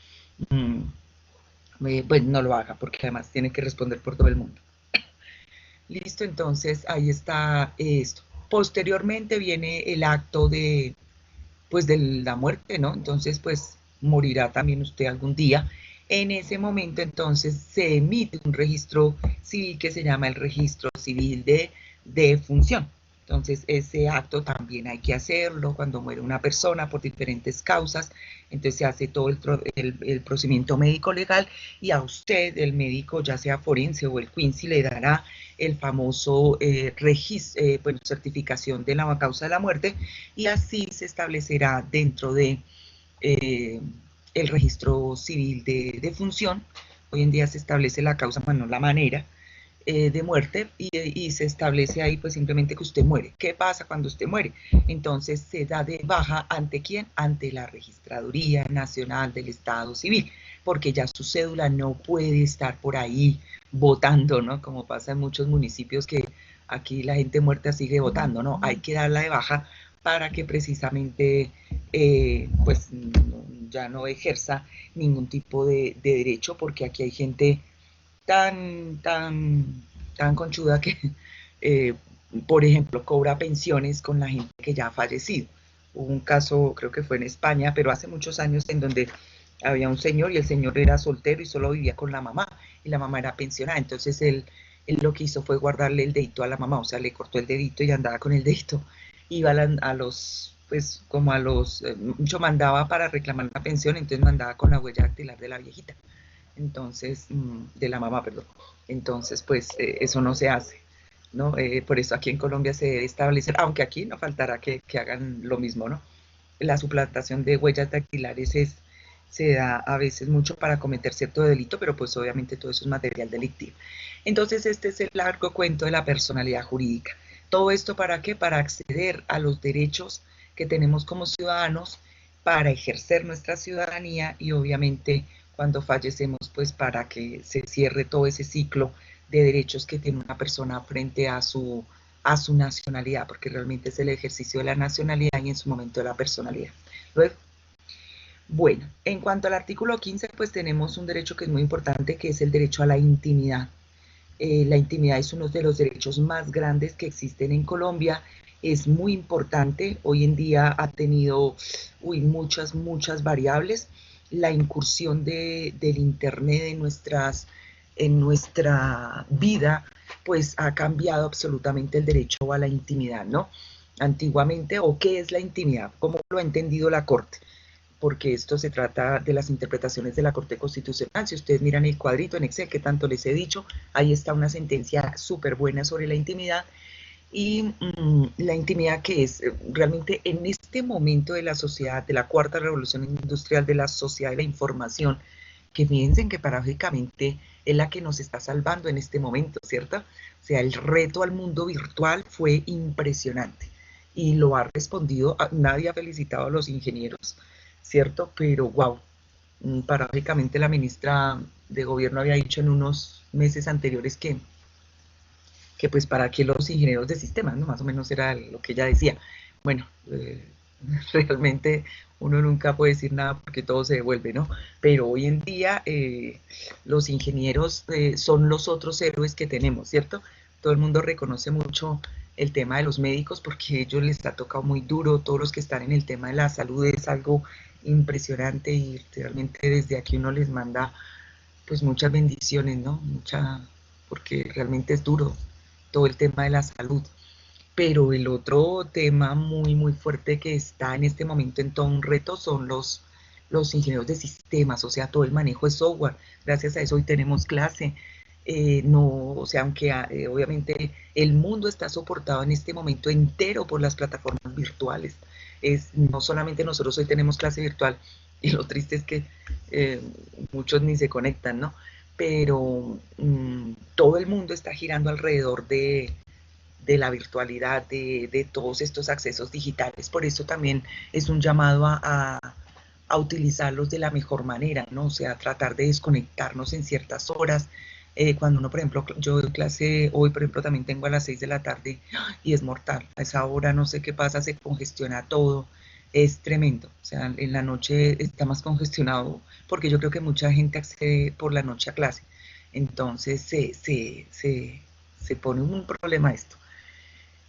pues no lo haga, porque además tiene que responder por todo el mundo. Listo, entonces ahí está esto. Posteriormente viene el acto pues de la muerte, ¿no? Entonces, pues morirá también usted algún día. En ese momento, entonces, se emite un registro civil que se llama el registro civil de defunción. Entonces, ese acto también hay que hacerlo cuando muere una persona por diferentes causas. Entonces, se hace todo el procedimiento médico legal y a usted, el médico, ya sea forense o el Quincy, le dará el famoso bueno, certificación de la causa de la muerte y así se establecerá dentro de eh, el registro civil de función. Hoy en día se establece la causa, bueno, la manera de muerte y se establece ahí pues simplemente que usted muere. ¿Qué pasa cuando usted muere? Entonces se da de baja ante quién? Ante la Registraduría Nacional del Estado Civil, porque ya su cédula no puede estar por ahí votando, ¿no? Como pasa en muchos municipios que aquí la gente muerta sigue votando, ¿no? Hay que darla de baja para que precisamente pues ya no ejerza ningún tipo de derecho, porque aquí hay gente tan conchuda que, eh, por ejemplo, cobra pensiones con la gente que ya ha fallecido. Hubo un caso, creo que fue en España, pero hace muchos años, en donde había un señor y el señor era soltero y solo vivía con la mamá y la mamá era pensionada. Entonces él lo que hizo fue guardarle el dedito a la mamá, o sea, le cortó el dedito y andaba con el dedito. Iba a los, pues como a los, mucho mandaba para reclamar la pensión, entonces mandaba con la huella dactilar de la viejita. Entonces, de la mamá, perdón. Entonces, pues eso no se hace, ¿no? Por eso aquí en Colombia se debe establecer, aunque aquí no faltará que hagan lo mismo, ¿no? La suplantación de huellas dactilares se da a veces mucho para cometer cierto delito, pero pues obviamente todo eso es material delictivo. Entonces, este es el largo cuento de la personalidad jurídica. ¿Todo esto para qué? Para acceder a los derechos que tenemos como ciudadanos, para ejercer nuestra ciudadanía y obviamente cuando fallecemos, pues para que se cierre todo ese ciclo de derechos que tiene una persona frente a su nacionalidad, porque realmente es el ejercicio de la nacionalidad y en su momento de la personalidad. Luego, bueno, en cuanto al artículo 15, pues tenemos un derecho que es muy importante, que es el derecho a la intimidad. La intimidad es uno de los derechos más grandes que existen en Colombia, es muy importante, hoy en día ha tenido muchas variables, la incursión del Internet en nuestra vida, pues ha cambiado absolutamente el derecho a la intimidad, ¿no? Antiguamente, ¿o qué es la intimidad? ¿Cómo lo ha entendido la Corte? Porque esto se trata de las interpretaciones de la Corte Constitucional. Si ustedes miran el cuadrito en Excel, que tanto les he dicho, ahí está una sentencia súper buena sobre la intimidad. Y la intimidad que es realmente en este momento de la sociedad, de la cuarta revolución industrial, de la sociedad de la información, que piensen que paradójicamente es la que nos está salvando en este momento, ¿cierto? O sea, el reto al mundo virtual fue impresionante y lo ha respondido, nadie ha felicitado a los ingenieros, ¿cierto? Pero wow, paradójicamente la ministra de Gobierno había dicho en unos meses anteriores que pues para qué los ingenieros de sistemas, ¿no? Más o menos era lo que ella decía. Bueno, realmente uno nunca puede decir nada porque todo se devuelve, ¿no? Pero hoy en día los ingenieros son los otros héroes que tenemos, ¿cierto? Todo el mundo reconoce mucho el tema de los médicos porque a ellos les ha tocado muy duro, todos los que están en el tema de la salud es algo impresionante y realmente desde aquí uno les manda pues muchas bendiciones, ¿no? Porque realmente es duro todo el tema de la salud. Pero el otro tema muy fuerte que está en este momento en todo un reto son los ingenieros de sistemas, o sea, todo el manejo de software. Gracias a eso hoy tenemos clase. No, o sea, aunque obviamente el mundo está soportado en este momento entero por las plataformas virtuales. No solamente nosotros hoy tenemos clase virtual, y lo triste es que muchos ni se conectan, ¿no? Pero todo el mundo está girando alrededor de la virtualidad, de todos estos accesos digitales. Por eso también es un llamado a utilizarlos de la mejor manera, ¿no? O sea, tratar de desconectarnos en ciertas horas. Cuando uno, por ejemplo, yo doy clase hoy, por ejemplo, también tengo a las 6 de la tarde y es mortal. A esa hora no sé qué pasa, se congestiona todo. Es tremendo. O sea, en la noche está más congestionado porque yo creo que mucha gente accede por la noche a clase. Entonces se pone un problema esto.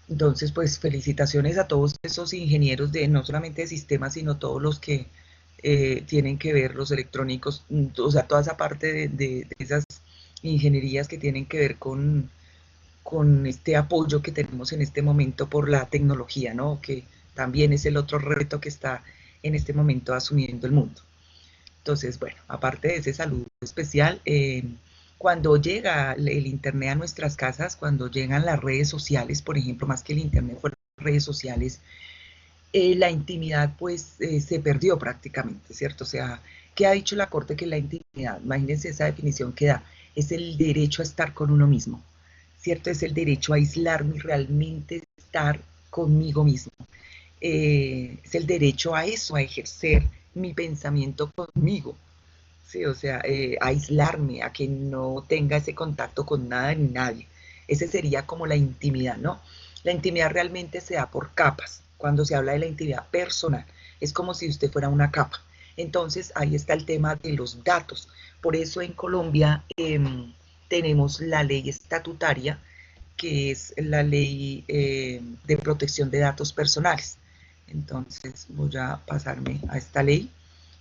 Entonces, pues felicitaciones a todos esos ingenieros de no solamente de sistemas, sino todos los que tienen que ver los electrónicos, o sea, toda esa parte de esas ingenierías que tienen que ver con este apoyo que tenemos en este momento por la tecnología, ¿no? Que también es el otro reto que está en este momento asumiendo el mundo. Entonces, bueno, aparte de ese saludo especial, cuando llega el Internet a nuestras casas, cuando llegan las redes sociales, por ejemplo, más que el Internet fueron redes sociales, la intimidad pues se perdió prácticamente, ¿cierto? O sea, ¿qué ha dicho la Corte que es la intimidad? Imagínense esa definición que da, es el derecho a estar con uno mismo, ¿cierto? Es el derecho a aislarme y realmente estar conmigo mismo. Es el derecho a eso, a ejercer mi pensamiento conmigo, ¿sí? O sea, aislarme, a que no tenga ese contacto con nada ni nadie. Ese sería como la intimidad, ¿no? La intimidad realmente se da por capas. Cuando se habla de la intimidad personal, es como si usted fuera una capa. Entonces, ahí está el tema de los datos. Por eso en Colombia tenemos la ley estatutaria, que es la ley de protección de datos personales. Entonces, voy a pasarme a esta ley,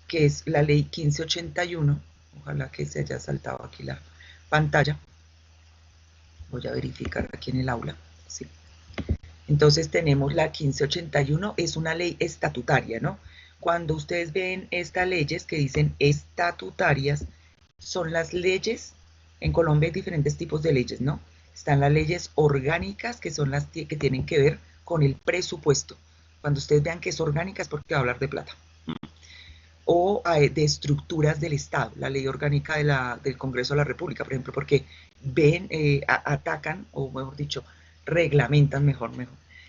que es la ley 1581, ojalá que se haya saltado aquí la pantalla, voy a verificar aquí en el aula, sí. Entonces tenemos la 1581, es una ley estatutaria, ¿no? Cuando ustedes ven estas leyes que dicen estatutarias, son las leyes, en Colombia hay diferentes tipos de leyes, ¿no? Están las leyes orgánicas, que son las que tienen que ver con el presupuesto. Cuando ustedes vean que es orgánica es porque va a hablar de plata, o de estructuras del Estado, la ley orgánica del Congreso de la República, por ejemplo, porque ven, atacan, o mejor dicho, reglamentan mejor,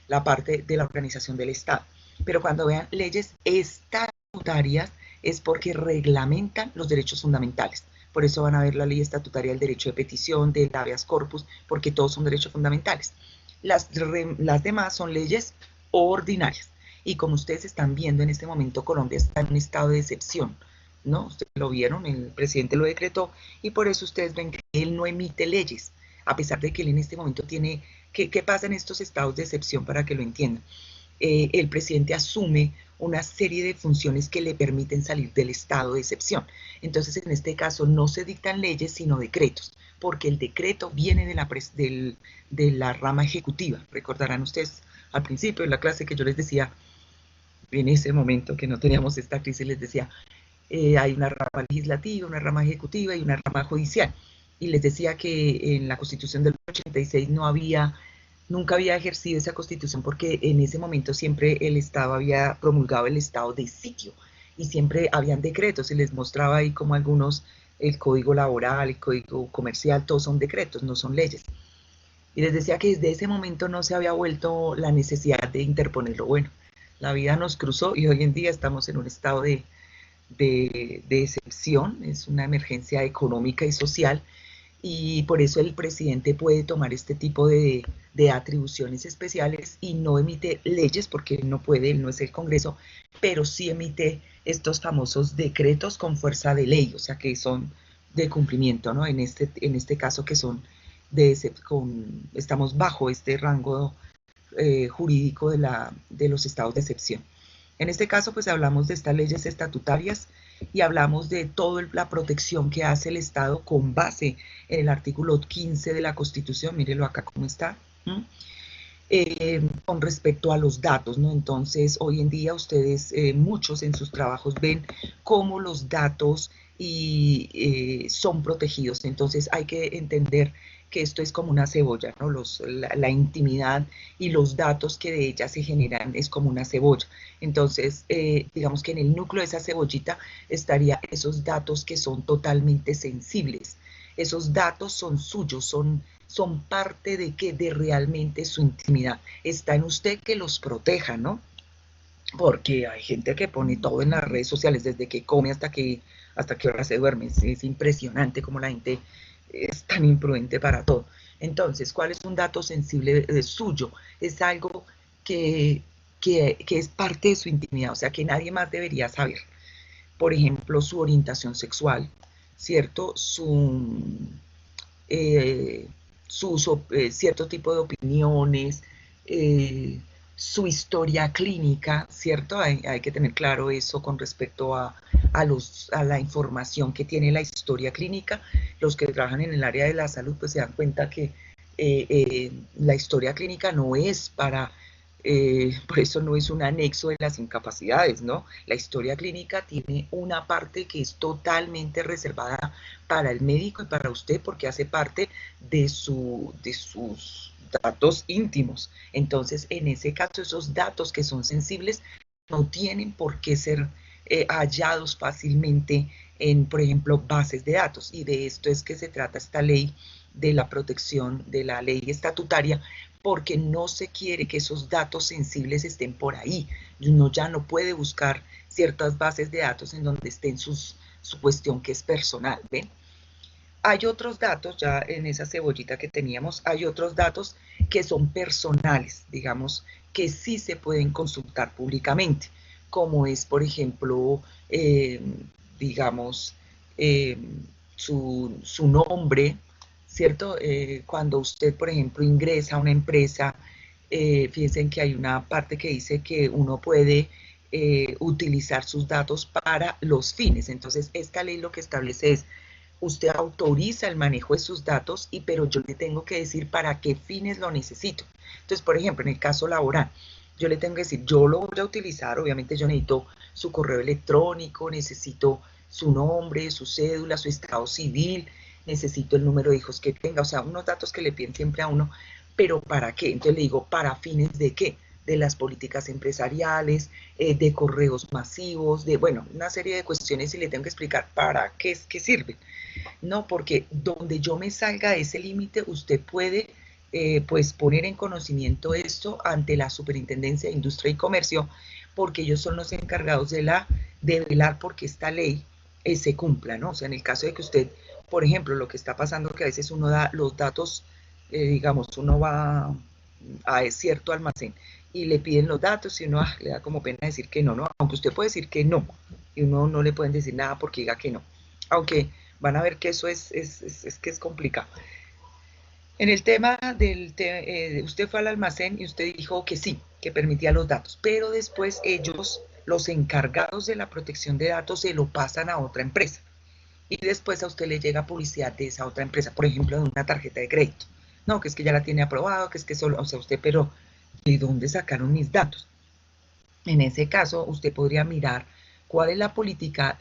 la parte de la organización del Estado. Pero cuando vean leyes estatutarias es porque reglamentan los derechos fundamentales. Por eso van a ver la ley estatutaria del derecho de petición, del habeas corpus, porque todos son derechos fundamentales. Las demás son leyes ordinarias. Y como ustedes están viendo en este momento, Colombia está en un estado de excepción, ¿no? Ustedes lo vieron, el presidente lo decretó, y por eso ustedes ven que él no emite leyes, a pesar de que él en este momento tiene... ¿Qué pasa en estos estados de excepción para que lo entiendan? El presidente asume una serie de funciones que le permiten salir del estado de excepción. Entonces, en este caso, no se dictan leyes, sino decretos, porque el decreto viene de la rama ejecutiva. Recordarán ustedes al principio de la clase que yo les decía, en ese momento que no teníamos esta crisis, les decía, hay una rama legislativa, una rama ejecutiva y una rama judicial. Y les decía que en la Constitución del 86 nunca había ejercido esa Constitución porque en ese momento siempre el Estado había promulgado el estado de sitio y siempre habían decretos y les mostraba ahí como algunos, el Código Laboral, el Código Comercial, todos son decretos, no son leyes. Y les decía que desde ese momento no se había vuelto la necesidad de interponerlo. Bueno, la vida nos cruzó y hoy en día estamos en un estado de excepción, es una emergencia económica y social, y por eso el presidente puede tomar este tipo de atribuciones especiales y no emite leyes, porque no puede, él no es el Congreso, pero sí emite estos famosos decretos con fuerza de ley, o sea que son de cumplimiento, ¿no? En este caso que son estamos bajo este rango jurídico de los estados de excepción. En este caso, pues hablamos de estas leyes estatutarias y hablamos de toda la protección que hace el Estado con base en el artículo 15 de la Constitución, mírelo acá cómo está, con respecto a los datos, ¿no? Entonces, hoy en día ustedes, muchos en sus trabajos ven cómo los datos son protegidos. Entonces, hay que entender que esto es como una cebolla, ¿no? La intimidad y los datos que de ella se generan es como una cebolla. Entonces, digamos que en el núcleo de esa cebollita estaría esos datos que son totalmente sensibles. Esos datos son suyos, son parte de que de realmente su intimidad. Está en usted que los proteja, ¿no? Porque hay gente que pone todo en las redes sociales, desde que come hasta que hora se duerme. Es impresionante cómo la gente es tan imprudente para todo. Entonces, ¿cuál es un dato sensible suyo? Es algo que es parte de su intimidad, o sea, que nadie más debería saber. Por ejemplo, su orientación sexual, ¿cierto? Eh, cierto tipo de opiniones, eh, su historia clínica, ¿cierto? Hay que tener claro eso con respecto a la información que tiene la historia clínica. Los que trabajan en el área de la salud pues se dan cuenta que La historia clínica no es para, por eso no es un anexo de las incapacidades, ¿no? La historia clínica tiene una parte que es totalmente reservada para el médico y para usted porque hace parte de sus datos íntimos. Entonces, en ese caso, esos datos que son sensibles no tienen por qué ser hallados fácilmente en, por ejemplo, bases de datos. Y de esto es que se trata esta ley de la protección de la ley estatutaria, porque no se quiere que esos datos sensibles estén por ahí. Uno ya no puede buscar ciertas bases de datos en donde estén su cuestión que es personal, ¿ven? Hay otros datos, ya en esa cebollita que teníamos, hay otros datos que son personales, digamos, que sí se pueden consultar públicamente, como es, por ejemplo, digamos, eh, su nombre, ¿cierto? Cuando usted, por ejemplo, ingresa a una empresa, fíjense en que hay una parte que dice que uno puede utilizar sus datos para los fines. Entonces, esta ley lo que establece es usted autoriza el manejo de sus datos, pero yo le tengo que decir para qué fines lo necesito. Entonces, por ejemplo, en el caso laboral, yo le tengo que decir, yo lo voy a utilizar, obviamente yo necesito su correo electrónico, necesito su nombre, su cédula, su estado civil, necesito el número de hijos que tenga, o sea, unos datos que le piden siempre a uno, pero ¿para qué? Entonces le digo, ¿para fines de qué? De las políticas empresariales, de correos masivos, de, bueno, una serie de cuestiones y le tengo que explicar para qué es que sirven. No, porque donde yo me salga de ese límite, usted puede pues poner en conocimiento esto ante la Superintendencia de Industria y Comercio, porque ellos son los encargados de velar porque esta ley se cumpla, ¿no? O sea, en el caso de que usted, por ejemplo, lo que está pasando que a veces uno da los datos, digamos, uno va a cierto almacén y le piden los datos y uno le da como pena decir que no, ¿no? Aunque usted puede decir que no, y uno no le pueden decir nada porque diga que no. Aunque van a ver que eso es que es complicado. En el tema usted fue al almacén y usted dijo que sí, que permitía los datos, pero después ellos, los encargados de la protección de datos, se lo pasan a otra empresa. Y después a usted le llega publicidad de esa otra empresa, por ejemplo, de una tarjeta de crédito. No, que es que ya la tiene aprobado, que es que solo, o sea, usted, pero ¿de dónde sacaron mis datos? En ese caso, usted podría mirar cuál es la política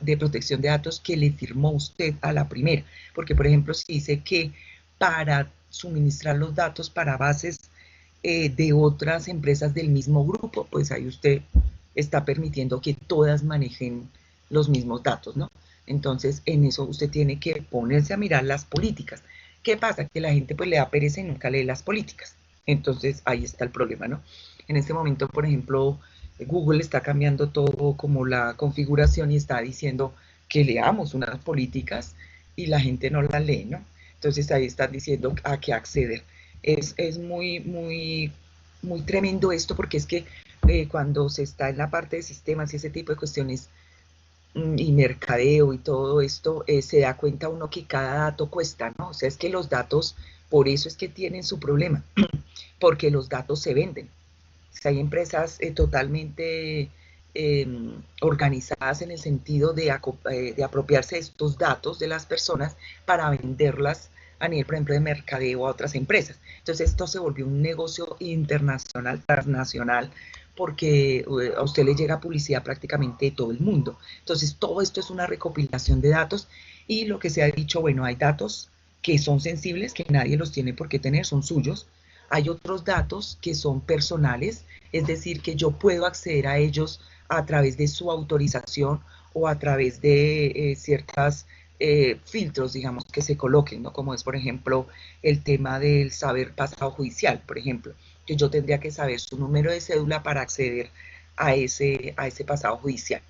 de protección de datos que le firmó usted a la primera. Porque, por ejemplo, si dice que para suministrar los datos para bases de otras empresas del mismo grupo, pues ahí usted está permitiendo que todas manejen los mismos datos, ¿no? Entonces, en eso usted tiene que ponerse a mirar las políticas. ¿Qué pasa? Que la gente pues le da pereza y nunca lee las políticas. Entonces, ahí está el problema, ¿no? En este momento, por ejemplo, Google está cambiando todo como la configuración y está diciendo que leamos unas políticas y la gente no las lee, ¿no? Entonces ahí están diciendo a qué acceder. Es muy tremendo esto porque es que cuando se está en la parte de sistemas y ese tipo de cuestiones y mercadeo y todo esto, se da cuenta uno que cada dato cuesta, ¿no? O sea, es que los datos, por eso es que tienen su problema, porque los datos se venden. O sea, hay empresas totalmente organizadas en el sentido de apropiarse de estos datos de las personas para venderlas a nivel, por ejemplo, de mercadeo a otras empresas. Entonces esto se volvió un negocio internacional, transnacional, porque a usted le llega publicidad prácticamente de todo el mundo. Entonces todo esto es una recopilación de datos y lo que se ha dicho, bueno, hay datos que son sensibles, que nadie los tiene por qué tener, son suyos. Hay otros datos que son personales, es decir, que yo puedo acceder a ellos a través de su autorización o a través de ciertas filtros, digamos, que se coloquen, ¿no? Como es, por ejemplo, el tema del saber pasado judicial, por ejemplo, que yo tendría que saber su número de cédula para acceder a ese pasado judicial.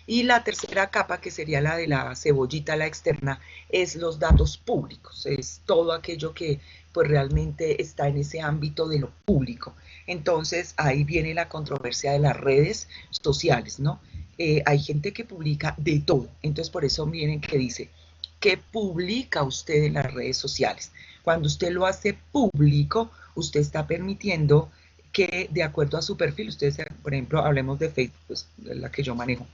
Y la tercera capa, que sería la de la cebollita, la externa, es los datos públicos, es todo aquello que pues realmente está en ese ámbito de lo público. Entonces ahí viene la controversia de las redes sociales, ¿no? Hay gente que publica de todo, entonces por eso miren que dice, ¿qué publica usted en las redes sociales? Cuando usted lo hace público, usted está permitiendo que de acuerdo a su perfil, ustedes, por ejemplo, hablemos de Facebook, pues, la que yo manejo,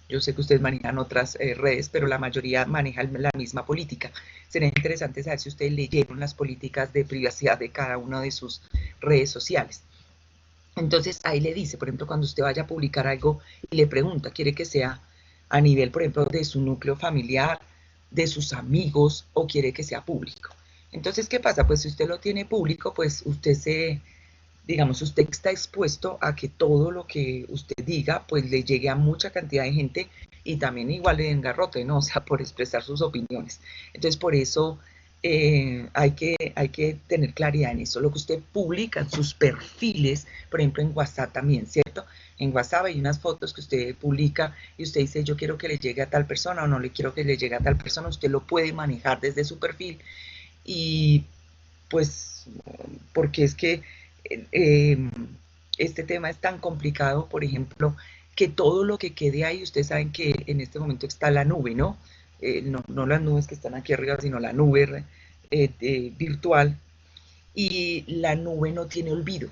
Yo sé que ustedes manejan otras redes, pero la mayoría maneja la misma política. Sería interesante saber si ustedes leyeron las políticas de privacidad de cada una de sus redes sociales. Entonces ahí le dice, por ejemplo, cuando usted vaya a publicar algo y le pregunta, quiere que sea a nivel, por ejemplo, de su núcleo familiar, de sus amigos, o quiere que sea público. Entonces, ¿qué pasa? Pues si usted lo tiene público, pues usted digamos, usted está expuesto a que todo lo que usted diga, pues le llegue a mucha cantidad de gente y también igual le engarrote, ¿no? O sea, por expresar sus opiniones. Entonces, por eso hay que tener claridad en eso. Lo que usted publica en sus perfiles, por ejemplo, en WhatsApp también, ¿cierto? En WhatsApp hay unas fotos que usted publica y usted dice, yo quiero que le llegue a tal persona o no le quiero que le llegue a tal persona. Usted lo puede manejar desde su perfil y pues porque es que eh, este tema es tan complicado, por ejemplo, que todo lo que quede ahí, ustedes saben que en este momento está la nube, ¿no? No las nubes que están aquí arriba, sino la nube virtual, y la nube no tiene olvido.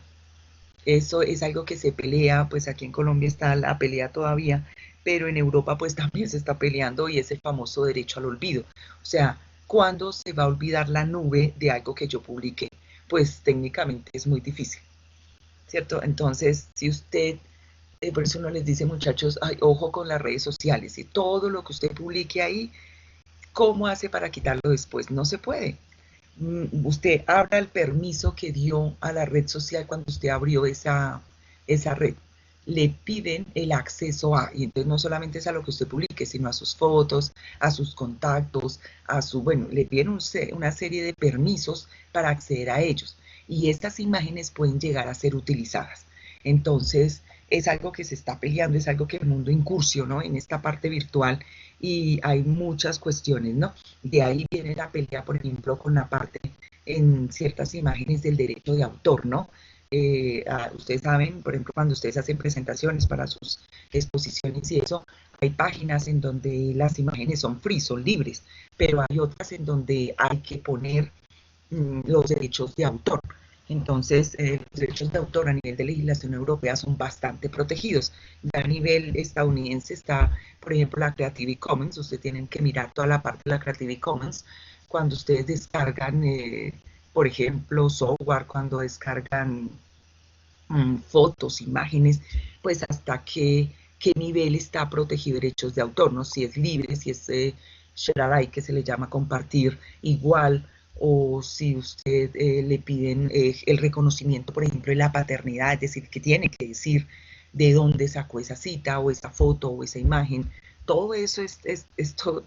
Eso es algo que se pelea, pues aquí en Colombia está la pelea todavía, pero en Europa pues también se está peleando y es el famoso derecho al olvido. O sea, ¿cuándo se va a olvidar la nube de algo que yo publiqué? Pues técnicamente es muy difícil, ¿cierto? Entonces, si usted, por eso uno les dice muchachos, ay, ojo con las redes sociales y todo lo que usted publique ahí, ¿cómo hace para quitarlo después? No se puede. Usted abra el permiso que dio a la red social cuando usted abrió esa red. Le piden el acceso a, y entonces no solamente es a lo que usted publique, sino a sus fotos, a sus contactos, bueno, le piden una serie de permisos para acceder a ellos. Y estas imágenes pueden llegar a ser utilizadas. Entonces, es algo que se está peleando, es algo que el mundo incursionó en esta parte virtual y hay muchas cuestiones, ¿no? De ahí viene la pelea, por ejemplo, con la parte en ciertas imágenes del derecho de autor, ¿no? Ustedes saben, por ejemplo, cuando ustedes hacen presentaciones para sus exposiciones y eso, hay páginas en donde las imágenes son free, son libres, pero hay otras en donde hay que poner los derechos de autor. Entonces, los derechos de autor a nivel de legislación europea son bastante protegidos. Ya a nivel estadounidense está, por ejemplo, la Creative Commons. Ustedes tienen que mirar toda la parte de la Creative Commons. Cuando ustedes descargan, por ejemplo, software, cuando descargan fotos, imágenes, pues hasta qué nivel está protegido derechos de autor, ¿no? Si es libre, si es share alike, que se le llama compartir igual, o si usted le piden el reconocimiento, por ejemplo, de la paternidad, es decir, que tiene que decir de dónde sacó esa cita o esa foto o esa imagen. Todo eso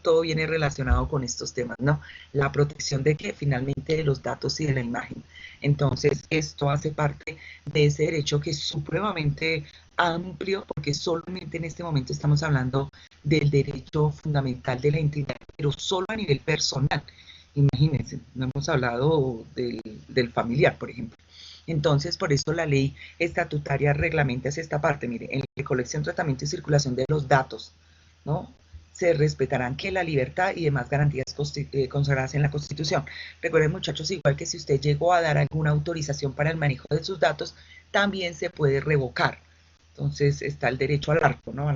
todo viene relacionado con estos temas, ¿no? La protección de que finalmente de los datos y de la imagen. Entonces, esto hace parte de ese derecho que es supremamente amplio, porque solamente en este momento estamos hablando del derecho fundamental de la intimidad, pero solo a nivel personal. Imagínense, no hemos hablado del familiar, por ejemplo. Entonces, por eso la ley estatutaria reglamenta esta parte. Mire, en la recolección, tratamiento y circulación de los datos, ¿no? Se respetarán que la libertad y demás garantías consagradas en la Constitución. Recuerden, muchachos, igual que si usted llegó a dar alguna autorización para el manejo de sus datos, también se puede revocar. Entonces está el derecho al arco, ¿no?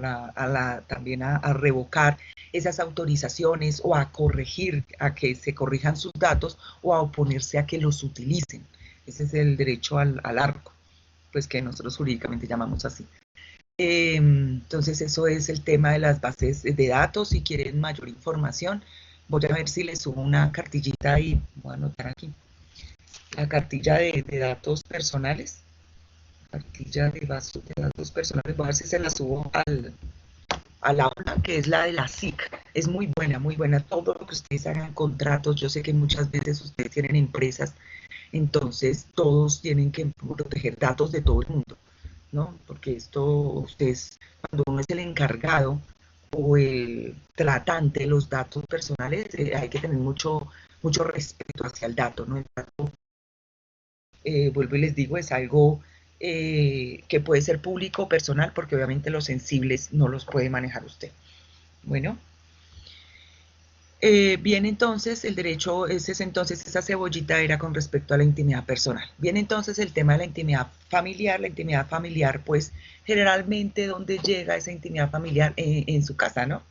También a revocar esas autorizaciones o a corregir, a que se corrijan sus datos o a oponerse a que los utilicen. Ese es el derecho al arco, pues que nosotros jurídicamente llamamos así. Entonces eso es el tema de las bases de datos. Si quieren mayor información, voy a ver si les subo una cartillita y voy a anotar aquí. La cartilla de datos personales. Cartilla de datos personales. Voy a ver si se la subo al aula, que es la de la SIC. Es muy buena, muy buena. Todo lo que ustedes hagan, contratos, yo sé que muchas veces ustedes tienen empresas, entonces todos tienen que proteger datos de todo el mundo, ¿no? Porque esto, ustedes, cuando uno es el encargado o el tratante de los datos personales, hay que tener mucho respeto hacia el dato, ¿no? El dato, vuelvo y les digo, es algo que puede ser público o personal, porque obviamente los sensibles no los puede manejar usted. Bueno, Bien, entonces el derecho, ese es entonces esa cebollita era con respecto a la intimidad personal. Bien, entonces el tema de la intimidad familiar, pues generalmente donde llega esa intimidad familiar en su casa, ¿no?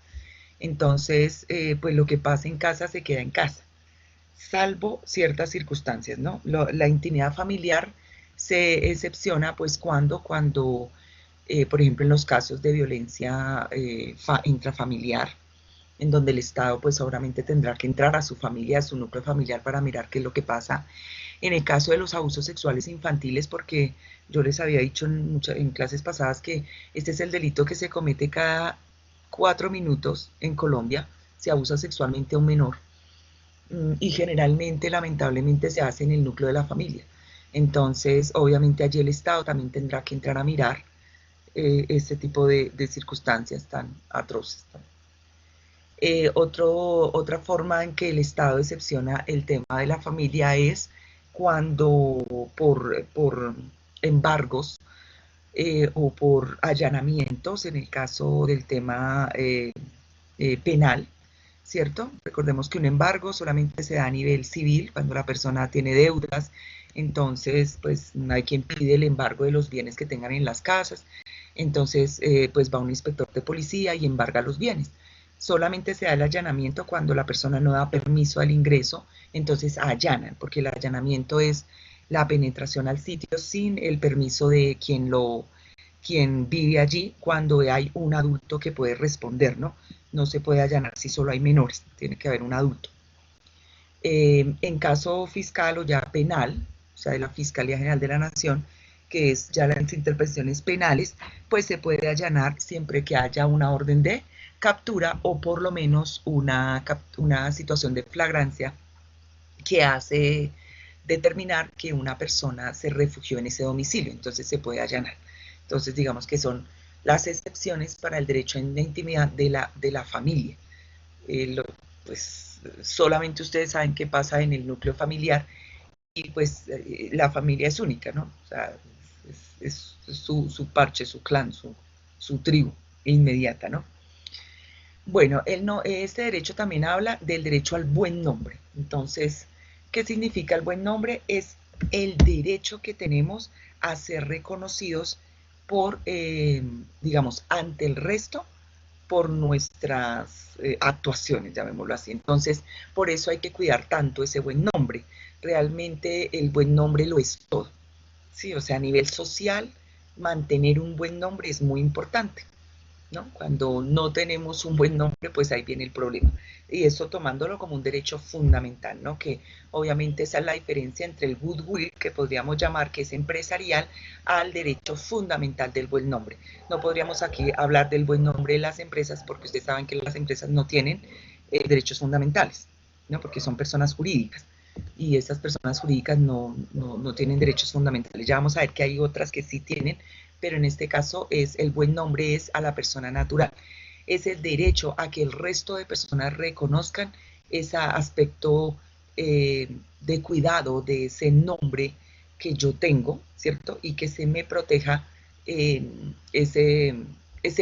Entonces, pues lo que pasa en casa se queda en casa, salvo ciertas circunstancias, ¿no? La intimidad familiar se excepciona, pues cuando por ejemplo, en los casos de violencia intrafamiliar, en donde el Estado pues seguramente tendrá que entrar a su familia, a su núcleo familiar para mirar qué es lo que pasa. En el caso de los abusos sexuales infantiles, porque yo les había dicho en clases pasadas que este es el delito que se comete cada 4 minutos en Colombia, se abusa sexualmente a un menor y generalmente, lamentablemente, se hace en el núcleo de la familia. Entonces, obviamente allí el Estado también tendrá que entrar a mirar este tipo de circunstancias tan atroces. Otra forma en que el Estado excepciona el tema de la familia es cuando por embargos o por allanamientos, en el caso del tema penal, ¿cierto? Recordemos que un embargo solamente se da a nivel civil, cuando la persona tiene deudas, entonces pues no hay quien pide el embargo de los bienes que tengan en las casas, entonces pues va un inspector de policía y embarga los bienes. Solamente se da el allanamiento cuando la persona no da permiso al ingreso, entonces allanan, porque el allanamiento es la penetración al sitio sin el permiso de quien vive allí cuando hay un adulto que puede responder, ¿no? No se puede allanar si solo hay menores, tiene que haber un adulto. En caso fiscal o ya penal, o sea, de la Fiscalía General de la Nación, que es ya las intervenciones penales, pues se puede allanar siempre que haya una orden de captura o por lo menos una situación de flagrancia que hace determinar que una persona se refugió en ese domicilio, entonces se puede allanar. Entonces, digamos que son las excepciones para el derecho en la intimidad de la familia. Pues solamente ustedes saben qué pasa en el núcleo familiar y pues la familia es única, ¿no? O sea, es su parche, su clan, su tribu inmediata, ¿no? Bueno, este derecho también habla del derecho al buen nombre. Entonces, ¿qué significa el buen nombre? Es el derecho que tenemos a ser reconocidos por, digamos, ante el resto, por nuestras actuaciones, llamémoslo así. Entonces, por eso hay que cuidar tanto ese buen nombre. Realmente el buen nombre lo es todo. Sí, o sea, a nivel social, mantener un buen nombre es muy importante. ¿No? Cuando no tenemos un buen nombre, pues ahí viene el problema. Y eso tomándolo como un derecho fundamental, ¿no? Que obviamente esa es la diferencia entre el goodwill, que podríamos llamar que es empresarial, al derecho fundamental del buen nombre. No podríamos aquí hablar del buen nombre de las empresas porque ustedes saben que las empresas no tienen derechos fundamentales, ¿no? Porque son personas jurídicas y esas personas jurídicas no tienen derechos fundamentales. Ya vamos a ver que hay otras que sí tienen, pero en este caso es el buen nombre es a la persona natural. Es el derecho a que el resto de personas reconozcan ese aspecto de cuidado de ese nombre que yo tengo, ¿cierto? Y que se me proteja ese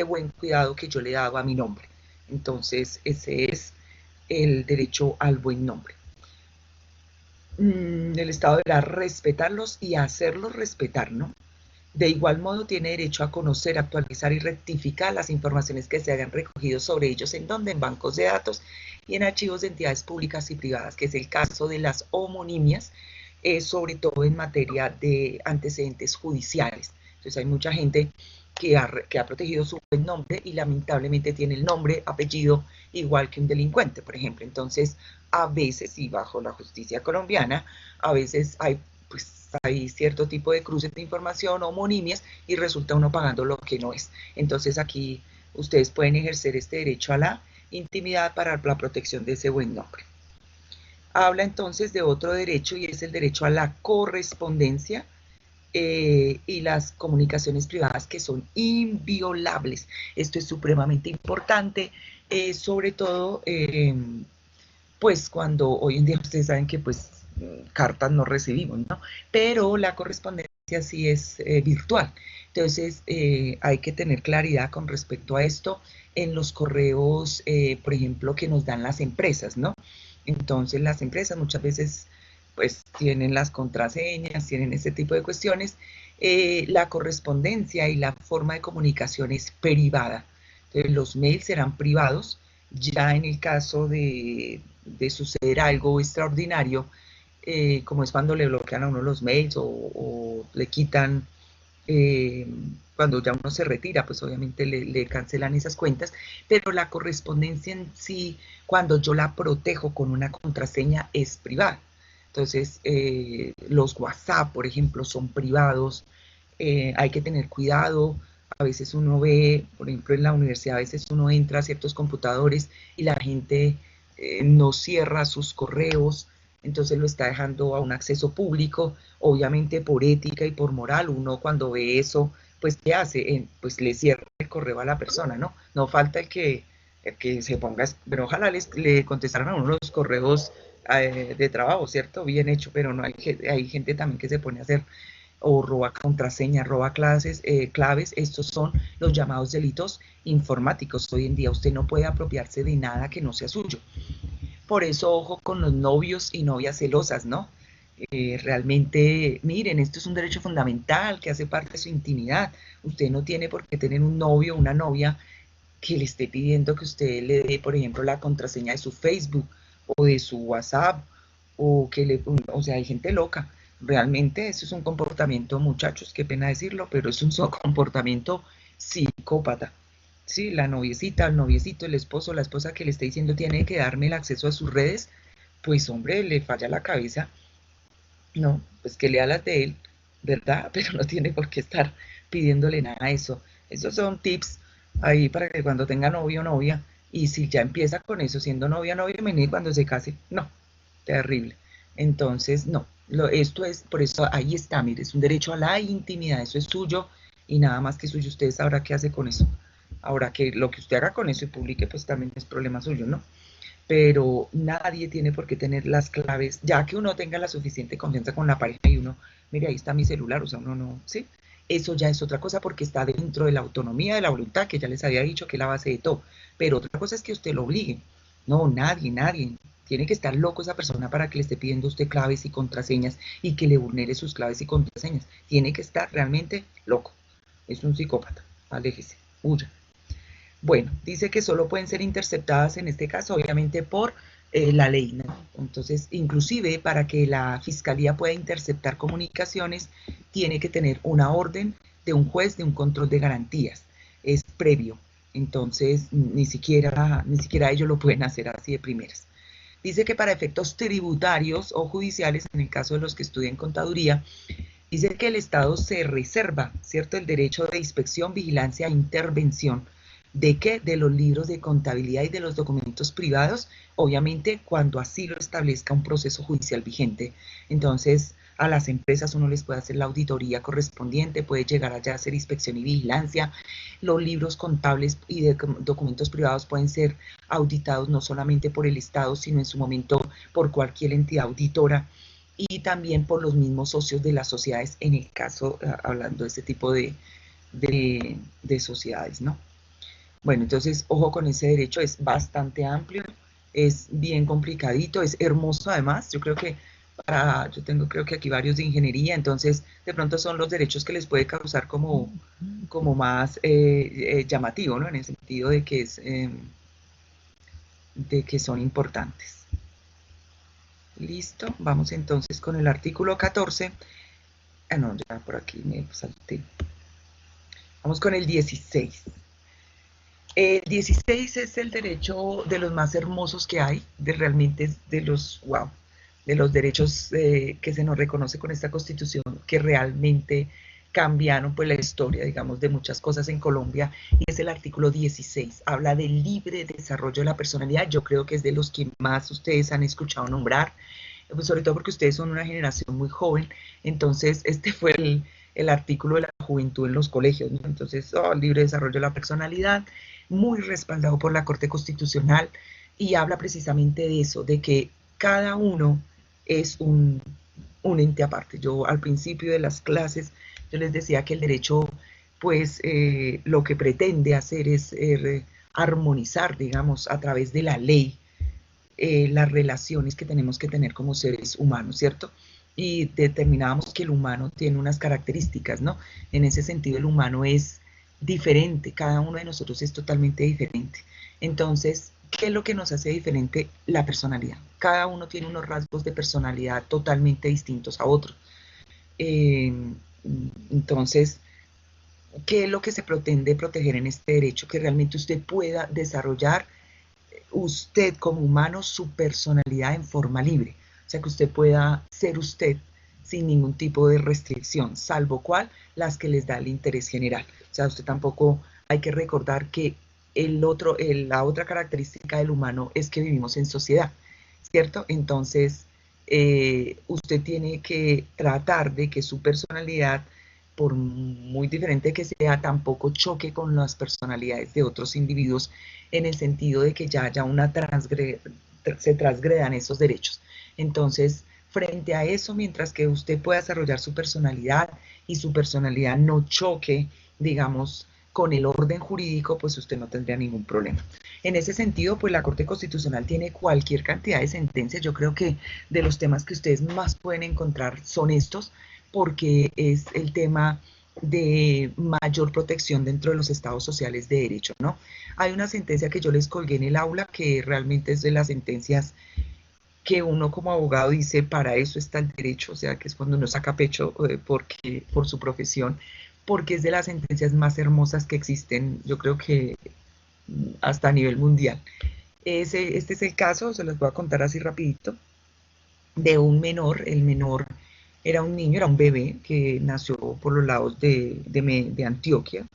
buen cuidado que yo le he dado a mi nombre. Entonces, ese es el derecho al buen nombre. El Estado deberá respetarlos y hacerlos respetar, ¿no? De igual modo, tiene derecho a conocer, actualizar y rectificar las informaciones que se hayan recogido sobre ellos, ¿en donde? En bancos de datos y en archivos de entidades públicas y privadas, que es el caso de las homonimias, sobre todo en materia de antecedentes judiciales. Entonces hay mucha gente que ha protegido su buen nombre y lamentablemente tiene el nombre, apellido igual que un delincuente, por ejemplo. Entonces, a veces, y bajo la justicia colombiana, a veces hay cierto tipo de cruces de información o homonimias y resulta uno pagando lo que no es. Entonces aquí ustedes pueden ejercer este derecho a la intimidad para la protección de ese buen nombre. Habla entonces de otro derecho y es el derecho a la correspondencia y las comunicaciones privadas que son inviolables. Esto es supremamente importante, sobre todo pues cuando hoy en día ustedes saben que pues cartas no recibimos, ¿no? Pero la correspondencia sí es virtual. Entonces, hay que tener claridad con respecto a esto en los correos, por ejemplo, que nos dan las empresas, ¿no? Entonces, las empresas muchas veces, pues, tienen las contraseñas, tienen ese tipo de cuestiones. La correspondencia y la forma de comunicación es privada. Entonces, los mails serán privados. Ya en el caso de suceder algo extraordinario, como es cuando le bloquean a uno los mails o le quitan, eh, cuando ya uno se retira, pues obviamente le cancelan esas cuentas, pero la correspondencia en sí, cuando yo la protejo con una contraseña, es privada. Entonces, los WhatsApp, por ejemplo, son privados, hay que tener cuidado. A veces uno ve, por ejemplo, en la universidad, a veces uno entra a ciertos computadores y la gente no cierra sus correos, entonces lo está dejando a un acceso público. Obviamente por ética y por moral, uno cuando ve eso, pues ¿qué hace? Pues le cierra el correo a la persona, ¿no? No falta el que se ponga, pero ojalá le contestaran a uno los correos de trabajo, ¿cierto? Bien hecho, pero no hay gente también que se pone a hacer o roba contraseñas, roba claves. Estos son los llamados delitos informáticos. Hoy en día usted no puede apropiarse de nada que no sea suyo. Por eso, ojo con los novios y novias celosas, ¿no? Realmente, miren, esto es un derecho fundamental que hace parte de su intimidad. Usted no tiene por qué tener un novio o una novia que le esté pidiendo que usted le dé, por ejemplo, la contraseña de su Facebook o de su WhatsApp, o sea, hay gente loca. Realmente eso es un comportamiento, muchachos, qué pena decirlo, pero es un comportamiento psicópata. Sí, la noviecita, el noviecito, el esposo, la esposa que le está diciendo tiene que darme el acceso a sus redes, pues hombre, le falla la cabeza. No, pues que lea las de él, ¿verdad? Pero no tiene por qué estar pidiéndole nada a eso. Esos son tips ahí para que cuando tenga novio o novia, y si ya empieza con eso, siendo novia, novio, venir cuando se case, no, terrible. Entonces, no, esto es, por eso ahí está, mire, es un derecho a la intimidad, eso es suyo y nada más que suyo. Usted sabrá qué hace con eso. Ahora que lo que usted haga con eso y publique, pues también es problema suyo, ¿no? Pero nadie tiene por qué tener las claves, ya que uno tenga la suficiente confianza con la pareja y uno, mire, ahí está mi celular, o sea, uno no, ¿sí? Eso ya es otra cosa porque está dentro de la autonomía de la voluntad, que ya les había dicho que es la base de todo. Pero otra cosa es que usted lo obligue. No, nadie. Tiene que estar loco esa persona para que le esté pidiendo a usted claves y contraseñas y que le vulnere sus claves y contraseñas. Tiene que estar realmente loco. Es un psicópata. Aléjese, huya. Bueno, dice que solo pueden ser interceptadas en este caso, obviamente, por la ley, ¿no? Entonces, inclusive para que la fiscalía pueda interceptar comunicaciones, tiene que tener una orden de un juez de un control de garantías. Es previo. Entonces, ni siquiera ellos lo pueden hacer así de primeras. Dice que para efectos tributarios o judiciales, en el caso de los que estudian contaduría, dice que el Estado se reserva, ¿cierto?, el derecho de inspección, vigilancia e intervención. ¿De qué? De los libros de contabilidad y de los documentos privados, obviamente cuando así lo establezca un proceso judicial vigente. Entonces, a las empresas uno les puede hacer la auditoría correspondiente, puede llegar allá a hacer inspección y vigilancia. Los libros contables y de documentos privados pueden ser auditados no solamente por el Estado, sino en su momento por cualquier entidad auditora y también por los mismos socios de las sociedades, en el caso, hablando de este tipo de sociedades, ¿no? Bueno, entonces, ojo con ese derecho, es bastante amplio, es bien complicadito, es hermoso además. Yo creo que yo tengo creo que aquí varios de ingeniería, entonces de pronto son los derechos que les puede causar como más llamativo, ¿no? En el sentido de que son importantes. Listo, vamos entonces con el artículo 14. Ah, no, ya por aquí me salté. Vamos con el 16. El 16 es el derecho de los más hermosos que hay, realmente de los, wow, de los derechos que se nos reconoce con esta Constitución, que realmente cambiaron pues la historia, digamos, de muchas cosas en Colombia, y es el artículo 16. Habla del libre desarrollo de la personalidad. Yo creo que es de los que más ustedes han escuchado nombrar, pues sobre todo porque ustedes son una generación muy joven. Entonces este fue el artículo de la juventud en los colegios, ¿no? Entonces, libre desarrollo de la personalidad, muy respaldado por la Corte Constitucional, y habla precisamente de eso, de que cada uno es un ente aparte. Yo al principio de las clases, yo les decía que el derecho, pues lo que pretende hacer es armonizar, digamos, a través de la ley, las relaciones que tenemos que tener como seres humanos, ¿cierto? Y determinábamos que el humano tiene unas características, ¿no? En ese sentido, el humano es diferente, cada uno de nosotros es totalmente diferente. Entonces, ¿qué es lo que nos hace diferente? La personalidad. Cada uno tiene unos rasgos de personalidad totalmente distintos a otros. Eh, entonces, ¿qué es lo que se pretende proteger en este derecho? Que realmente usted pueda desarrollar usted como humano su personalidad en forma libre, o sea, que usted pueda ser usted sin ningún tipo de restricción, salvo cual las que les da el interés general. O sea, usted tampoco hay que recordar que la otra característica del humano es que vivimos en sociedad, ¿cierto? Entonces, usted tiene que tratar de que su personalidad, por muy diferente que sea, tampoco choque con las personalidades de otros individuos en el sentido de que ya haya se transgredan esos derechos. Entonces, frente a eso, mientras que usted pueda desarrollar su personalidad y su personalidad no choque, digamos, con el orden jurídico, pues usted no tendría ningún problema. En ese sentido, pues la Corte Constitucional tiene cualquier cantidad de sentencias. Yo creo que de los temas que ustedes más pueden encontrar son estos, porque es el tema de mayor protección dentro de los estados sociales de derecho, ¿no? Hay una sentencia que yo les colgué en el aula que realmente es de las sentencias que uno como abogado dice, para eso está el derecho, o sea, que es cuando uno saca pecho por su profesión, porque es de las sentencias más hermosas que existen, yo creo que hasta a nivel mundial. Este es el caso, se los voy a contar así rapidito, de un menor. El menor era un niño, era un bebé que nació por los lados de Antioquia,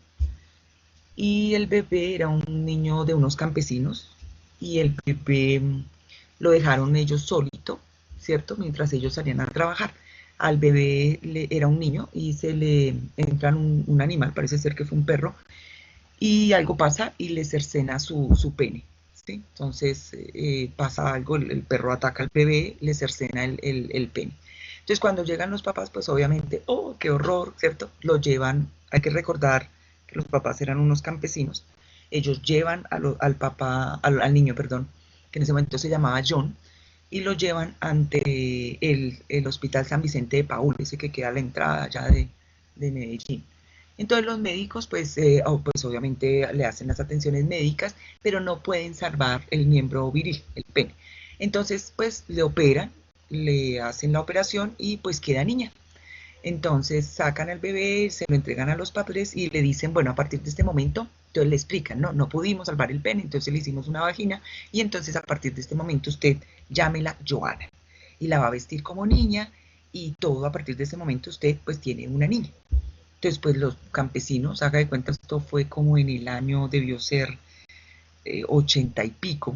y el bebé era un niño de unos campesinos, y el bebé lo dejaron ellos solito, ¿cierto? Mientras ellos salían a trabajar. Al bebé era un niño y se le entra un animal, parece ser que fue un perro, y algo pasa y le cercena su pene, ¿sí? Entonces pasa algo, el perro ataca al bebé, le cercena el pene. Entonces cuando llegan los papás, pues obviamente, oh, qué horror, ¿cierto? Lo llevan, hay que recordar que los papás eran unos campesinos, ellos llevan al papá, al niño, perdón, que en ese momento se llamaba John, y lo llevan ante el Hospital San Vicente de Paúl, ese que queda a la entrada ya de Medellín. Entonces los médicos, pues obviamente le hacen las atenciones médicas, pero no pueden salvar el miembro viril, el pene. Entonces, pues le operan, le hacen la operación y pues queda niña. Entonces sacan al bebé, se lo entregan a los padres y le dicen, bueno, a partir de este momento, entonces le explican, no pudimos salvar el pene, entonces le hicimos una vagina y entonces a partir de este momento usted llámela Joana y la va a vestir como niña y todo a partir de ese momento usted pues tiene una niña. Entonces, pues los campesinos, haga de cuenta, esto fue como en el año, debió ser 80 y pico.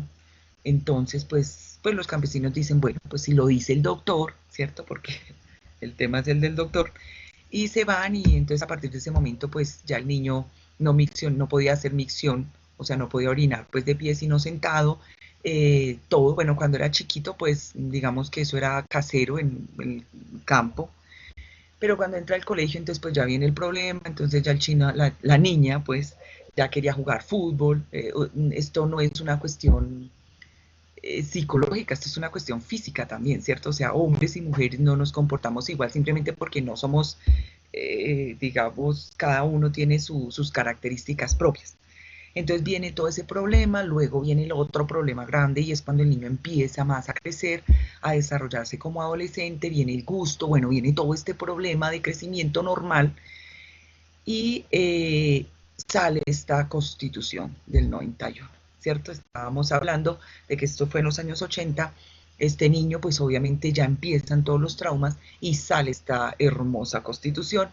Entonces, pues los campesinos dicen, bueno, pues si lo dice el doctor, ¿cierto? Porque el tema es el del doctor. Y se van y entonces a partir de ese momento, pues ya el niño no podía hacer micción, o sea, no podía orinar pues de pie sino sentado. Todo, bueno, cuando era chiquito, pues digamos que eso era casero en el campo, pero cuando entra al colegio, entonces pues ya viene el problema, entonces ya la niña pues ya quería jugar fútbol. Esto no es una cuestión psicológica, esto es una cuestión física también, ¿cierto? O sea, hombres y mujeres no nos comportamos igual simplemente porque no somos, digamos, cada uno tiene sus características propias. Entonces viene todo ese problema, luego viene el otro problema grande y es cuando el niño empieza más a crecer, a desarrollarse como adolescente, viene el gusto, bueno, viene todo este problema de crecimiento normal y sale esta constitución del 91, ¿cierto? Estábamos hablando de que esto fue en los años 80, este niño pues obviamente ya empiezan todos los traumas y sale esta hermosa constitución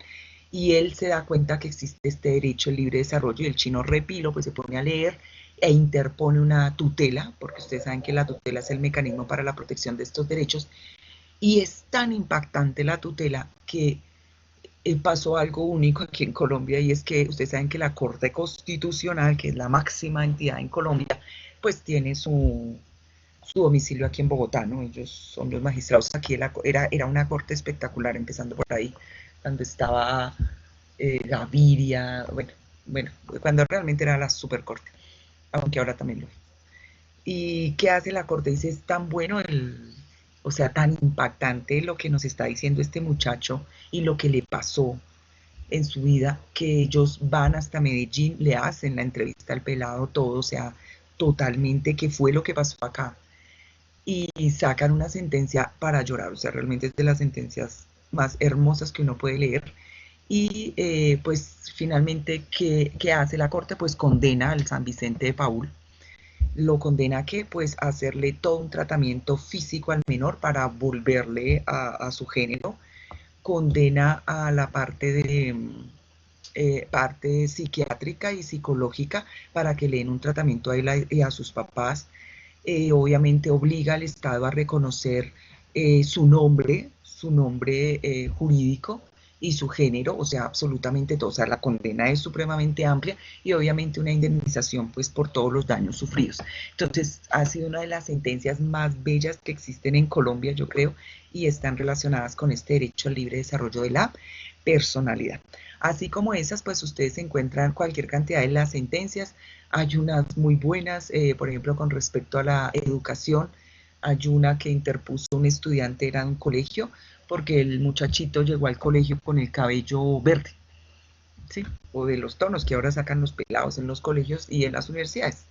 y él se da cuenta que existe este derecho al libre desarrollo y el chino repilo pues se pone a leer e interpone una tutela, porque ustedes saben que la tutela es el mecanismo para la protección de estos derechos, y es tan impactante la tutela que pasó algo único aquí en Colombia, y es que ustedes saben que la Corte Constitucional, que es la máxima entidad en Colombia, pues tiene su domicilio aquí en Bogotá, ¿no? Ellos son los magistrados aquí, era una corte espectacular, empezando por ahí, cuando estaba Gaviria, bueno, cuando realmente era la supercorte, aunque ahora también lo es. ¿Y qué hace la corte? Dice, es tan bueno o sea, tan impactante lo que nos está diciendo este muchacho y lo que le pasó en su vida, que ellos van hasta Medellín, le hacen la entrevista al pelado, todo, o sea, totalmente qué fue lo que pasó acá, y sacan una sentencia para llorar, o sea, realmente es de las sentencias más hermosas que uno puede leer. Y pues finalmente, ¿qué hace la corte? Pues condena al San Vicente de Paúl, lo condena a que pues a hacerle todo un tratamiento físico al menor para volverle a su género, condena a la parte psiquiátrica y psicológica para que le den un tratamiento a él y a sus papás. Obviamente obliga al Estado a reconocer su nombre jurídico y su género, o sea, absolutamente todo. O sea, la condena es supremamente amplia y obviamente una indemnización pues por todos los daños sufridos. Entonces, ha sido una de las sentencias más bellas que existen en Colombia, yo creo, y están relacionadas con este derecho al libre desarrollo de la personalidad. Así como esas, pues ustedes encuentran cualquier cantidad de las sentencias. Hay unas muy buenas, por ejemplo, con respecto a la educación. Hay una que interpuso un estudiante, era un colegio, porque el muchachito llegó al colegio con el cabello verde, ¿sí? O de los tonos que ahora sacan los pelados en los colegios y en las universidades.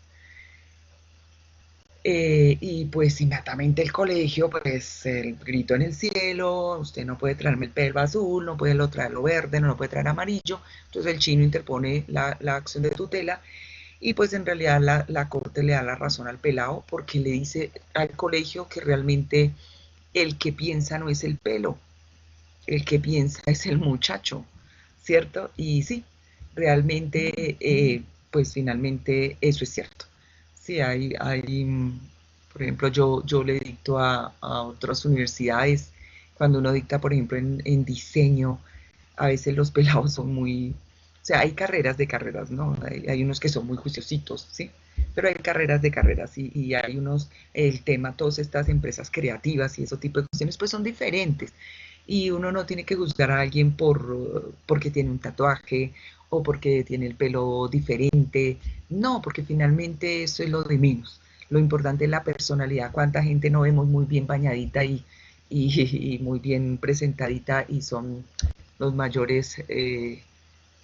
Y pues inmediatamente el colegio, pues el grito en el cielo, usted no puede traerme el pelo azul, no puede traerlo verde, no lo puede traer amarillo. Entonces el chino interpone la acción de tutela y pues en realidad la corte le da la razón al pelado porque le dice al colegio que realmente el que piensa no es el pelo, el que piensa es el muchacho, ¿cierto? Y sí, realmente, pues finalmente eso es cierto. Sí, por ejemplo, yo le dicto a otras universidades, cuando uno dicta, por ejemplo, en diseño, a veces los pelados son muy, o sea, hay carreras de carreras, ¿no? Hay unos que son muy juiciositos, ¿sí? Pero hay carreras de carreras y hay unos, el tema, todas estas empresas creativas y ese tipo de cuestiones, pues son diferentes. Y uno no tiene que juzgar a alguien porque tiene un tatuaje o porque tiene el pelo diferente. No, porque finalmente eso es lo de menos. Lo importante es la personalidad. Cuánta gente no vemos muy bien bañadita y muy bien presentadita y son los mayores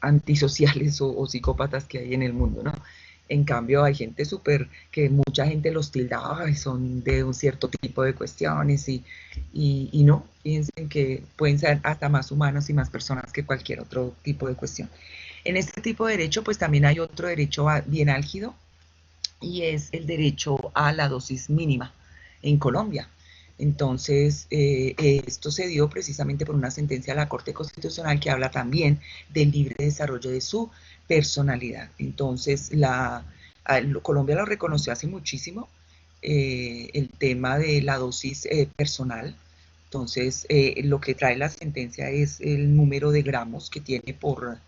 antisociales o psicópatas que hay en el mundo, ¿no? En cambio, hay gente súper, que mucha gente los tilda, y son de un cierto tipo de cuestiones y no, piensen que pueden ser hasta más humanos y más personas que cualquier otro tipo de cuestión. En este tipo de derecho, pues también hay otro derecho bien álgido y es el derecho a la dosis mínima en Colombia. Entonces, esto se dio precisamente por una sentencia de la Corte Constitucional que habla también del libre desarrollo de su personalidad. Entonces, Colombia lo reconoció hace muchísimo, el tema de la dosis personal. Entonces, lo que trae la sentencia es el número de gramos que tiene por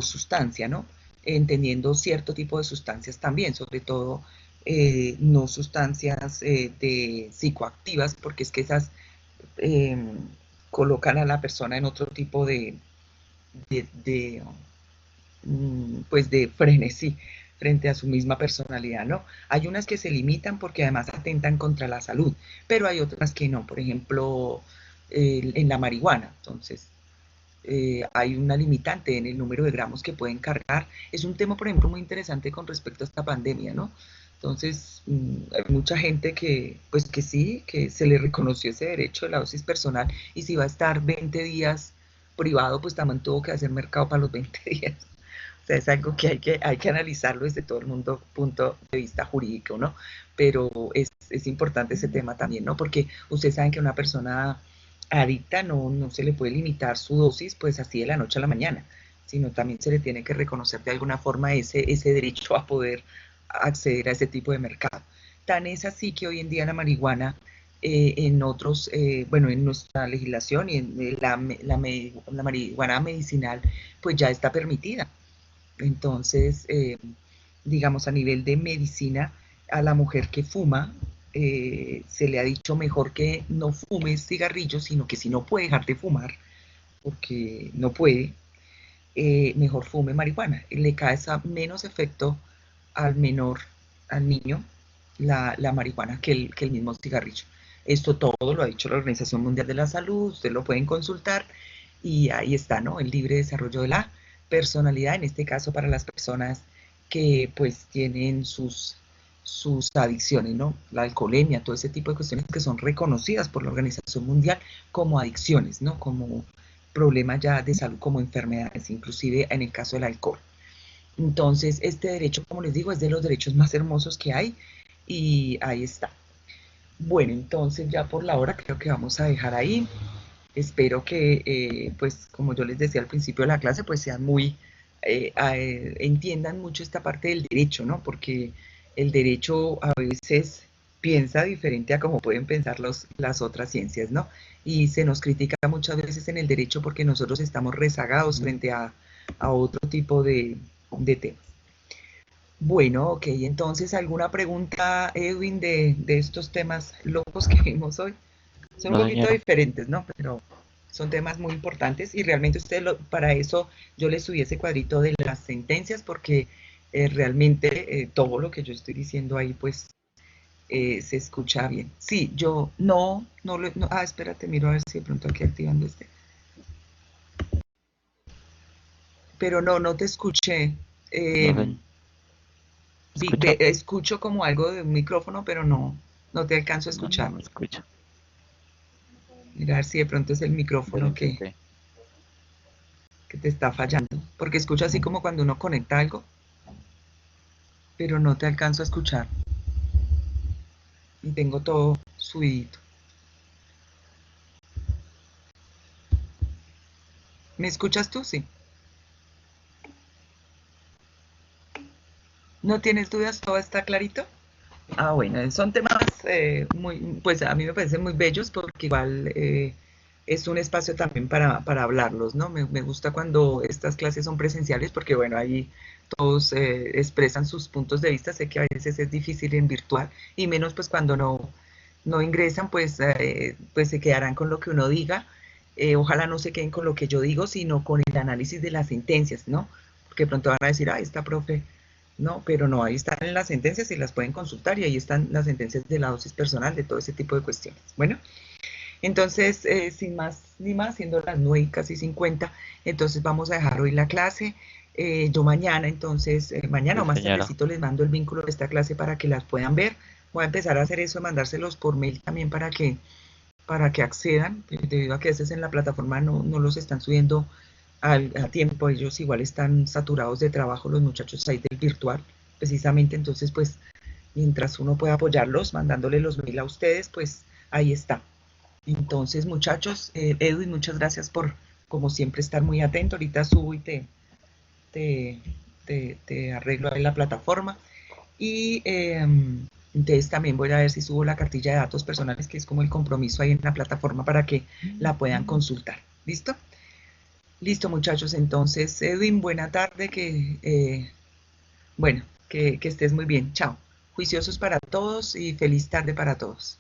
sustancia, ¿no? Entendiendo cierto tipo de sustancias también, sobre todo no sustancias de psicoactivas, porque es que esas eh, colocan a la persona en otro tipo de, pues de frenesí frente a su misma personalidad, ¿no? Hay unas que se limitan porque además atentan contra la salud, pero hay otras que no, por ejemplo, en la marihuana. Entonces, hay una limitante en el número de gramos que pueden cargar. Es un tema, por ejemplo, muy interesante con respecto a esta pandemia, ¿no? Entonces, hay mucha gente pues que sí, que se le reconoció ese derecho de la dosis personal y si va a estar 20 días privado, pues también tuvo que hacer mercado para los 20 días. O sea, es algo que hay que analizarlo desde todo el mundo, punto de vista jurídico, ¿no? Pero es importante ese tema también, ¿no? Porque ustedes saben que una persona adicta no se le puede limitar su dosis pues así de la noche a la mañana, sino también se le tiene que reconocer de alguna forma ese derecho a poder acceder a ese tipo de mercado. Tan es así que hoy en día la marihuana en otros, bueno, en nuestra legislación y en la marihuana medicinal pues ya está permitida. Entonces, digamos, a nivel de medicina, a la mujer que fuma, se le ha dicho mejor que no fume cigarrillos, sino que si no puede dejar de fumar, porque no puede, mejor fume marihuana. Le causa menos efecto al menor, al niño, la marihuana que el mismo cigarrillo. Esto todo lo ha dicho la Organización Mundial de la Salud, ustedes lo pueden consultar y ahí está, ¿no? El libre desarrollo de la personalidad, en este caso para las personas que pues tienen sus adicciones, ¿no? La alcoholemia, todo ese tipo de cuestiones que son reconocidas por la Organización Mundial como adicciones, ¿no? Como problemas ya de salud, como enfermedades, inclusive en el caso del alcohol. Entonces, este derecho, como les digo, es de los derechos más hermosos que hay y ahí está. Bueno, entonces ya por la hora creo que vamos a dejar ahí. Espero que, pues, como yo les decía al principio de la clase, pues sean muy, entiendan mucho esta parte del derecho, ¿no? Porque el derecho a veces piensa diferente a como pueden pensar las otras ciencias, ¿no? Y se nos critica muchas veces en el derecho porque nosotros estamos rezagados frente a otro tipo de temas. Bueno, ok, entonces, ¿alguna pregunta, Edwin, de estos temas locos que vimos hoy? Son un No, poquito señora. diferentes, ¿no? Pero son temas muy importantes y realmente para eso yo les subí ese cuadrito de las sentencias porque realmente todo lo que yo estoy diciendo ahí pues se escucha bien. Sí, yo espérate, miro a ver si de pronto aquí activando este. Pero no te escuché. No, Eh, ¿escucha? escucho como algo de un micrófono, pero no te alcanzo a No escuchar. me escucha. Mirar si de pronto es el Ya lo micrófono intenté. que te está fallando. Porque escucho así como cuando uno conecta algo, pero no te alcanzo a escuchar. Y tengo todo subidito. ¿Me escuchas tú? Sí. ¿No tienes dudas? ¿Todo está clarito? Ah, bueno, son temas pues a mí me parecen muy bellos porque igual es un espacio también para hablarlos, ¿no? Me gusta cuando estas clases son presenciales porque, bueno, ahí todos expresan sus puntos de vista. Sé que a veces es difícil en virtual y menos pues cuando no ingresan, pues se quedarán con lo que uno diga. Ojalá no se queden con lo que yo digo, sino con el análisis de las sentencias, ¿no? Porque de pronto van a decir, ah, esta profe no, pero no, ahí están las sentencias y las pueden consultar y ahí están las sentencias de la dosis personal, de todo ese tipo de cuestiones. Bueno, entonces, sin más ni más, siendo las 9:50, entonces vamos a dejar hoy la clase. Yo mañana, entonces, mañana Sí, o más señora. tardecito les mando el vínculo de esta clase para que las puedan ver. Voy a empezar a hacer eso, mandárselos por mail también para que accedan, debido a que a veces en la plataforma no los están subiendo a tiempo, ellos igual están saturados de trabajo, los muchachos ahí del virtual, precisamente, entonces pues mientras uno pueda apoyarlos, mandándole los mail a ustedes, pues ahí está. Entonces muchachos, Edwin, muchas gracias por como siempre estar muy atento, ahorita subo y te, te arreglo ahí la plataforma y entonces también voy a ver si subo la cartilla de datos personales, que es como el compromiso ahí en la plataforma para que la puedan consultar. ¿Listo? Listo, muchachos. Entonces, Edwin, buena tarde, bueno, que estés muy bien. Chao. Juiciosos para todos y feliz tarde para todos.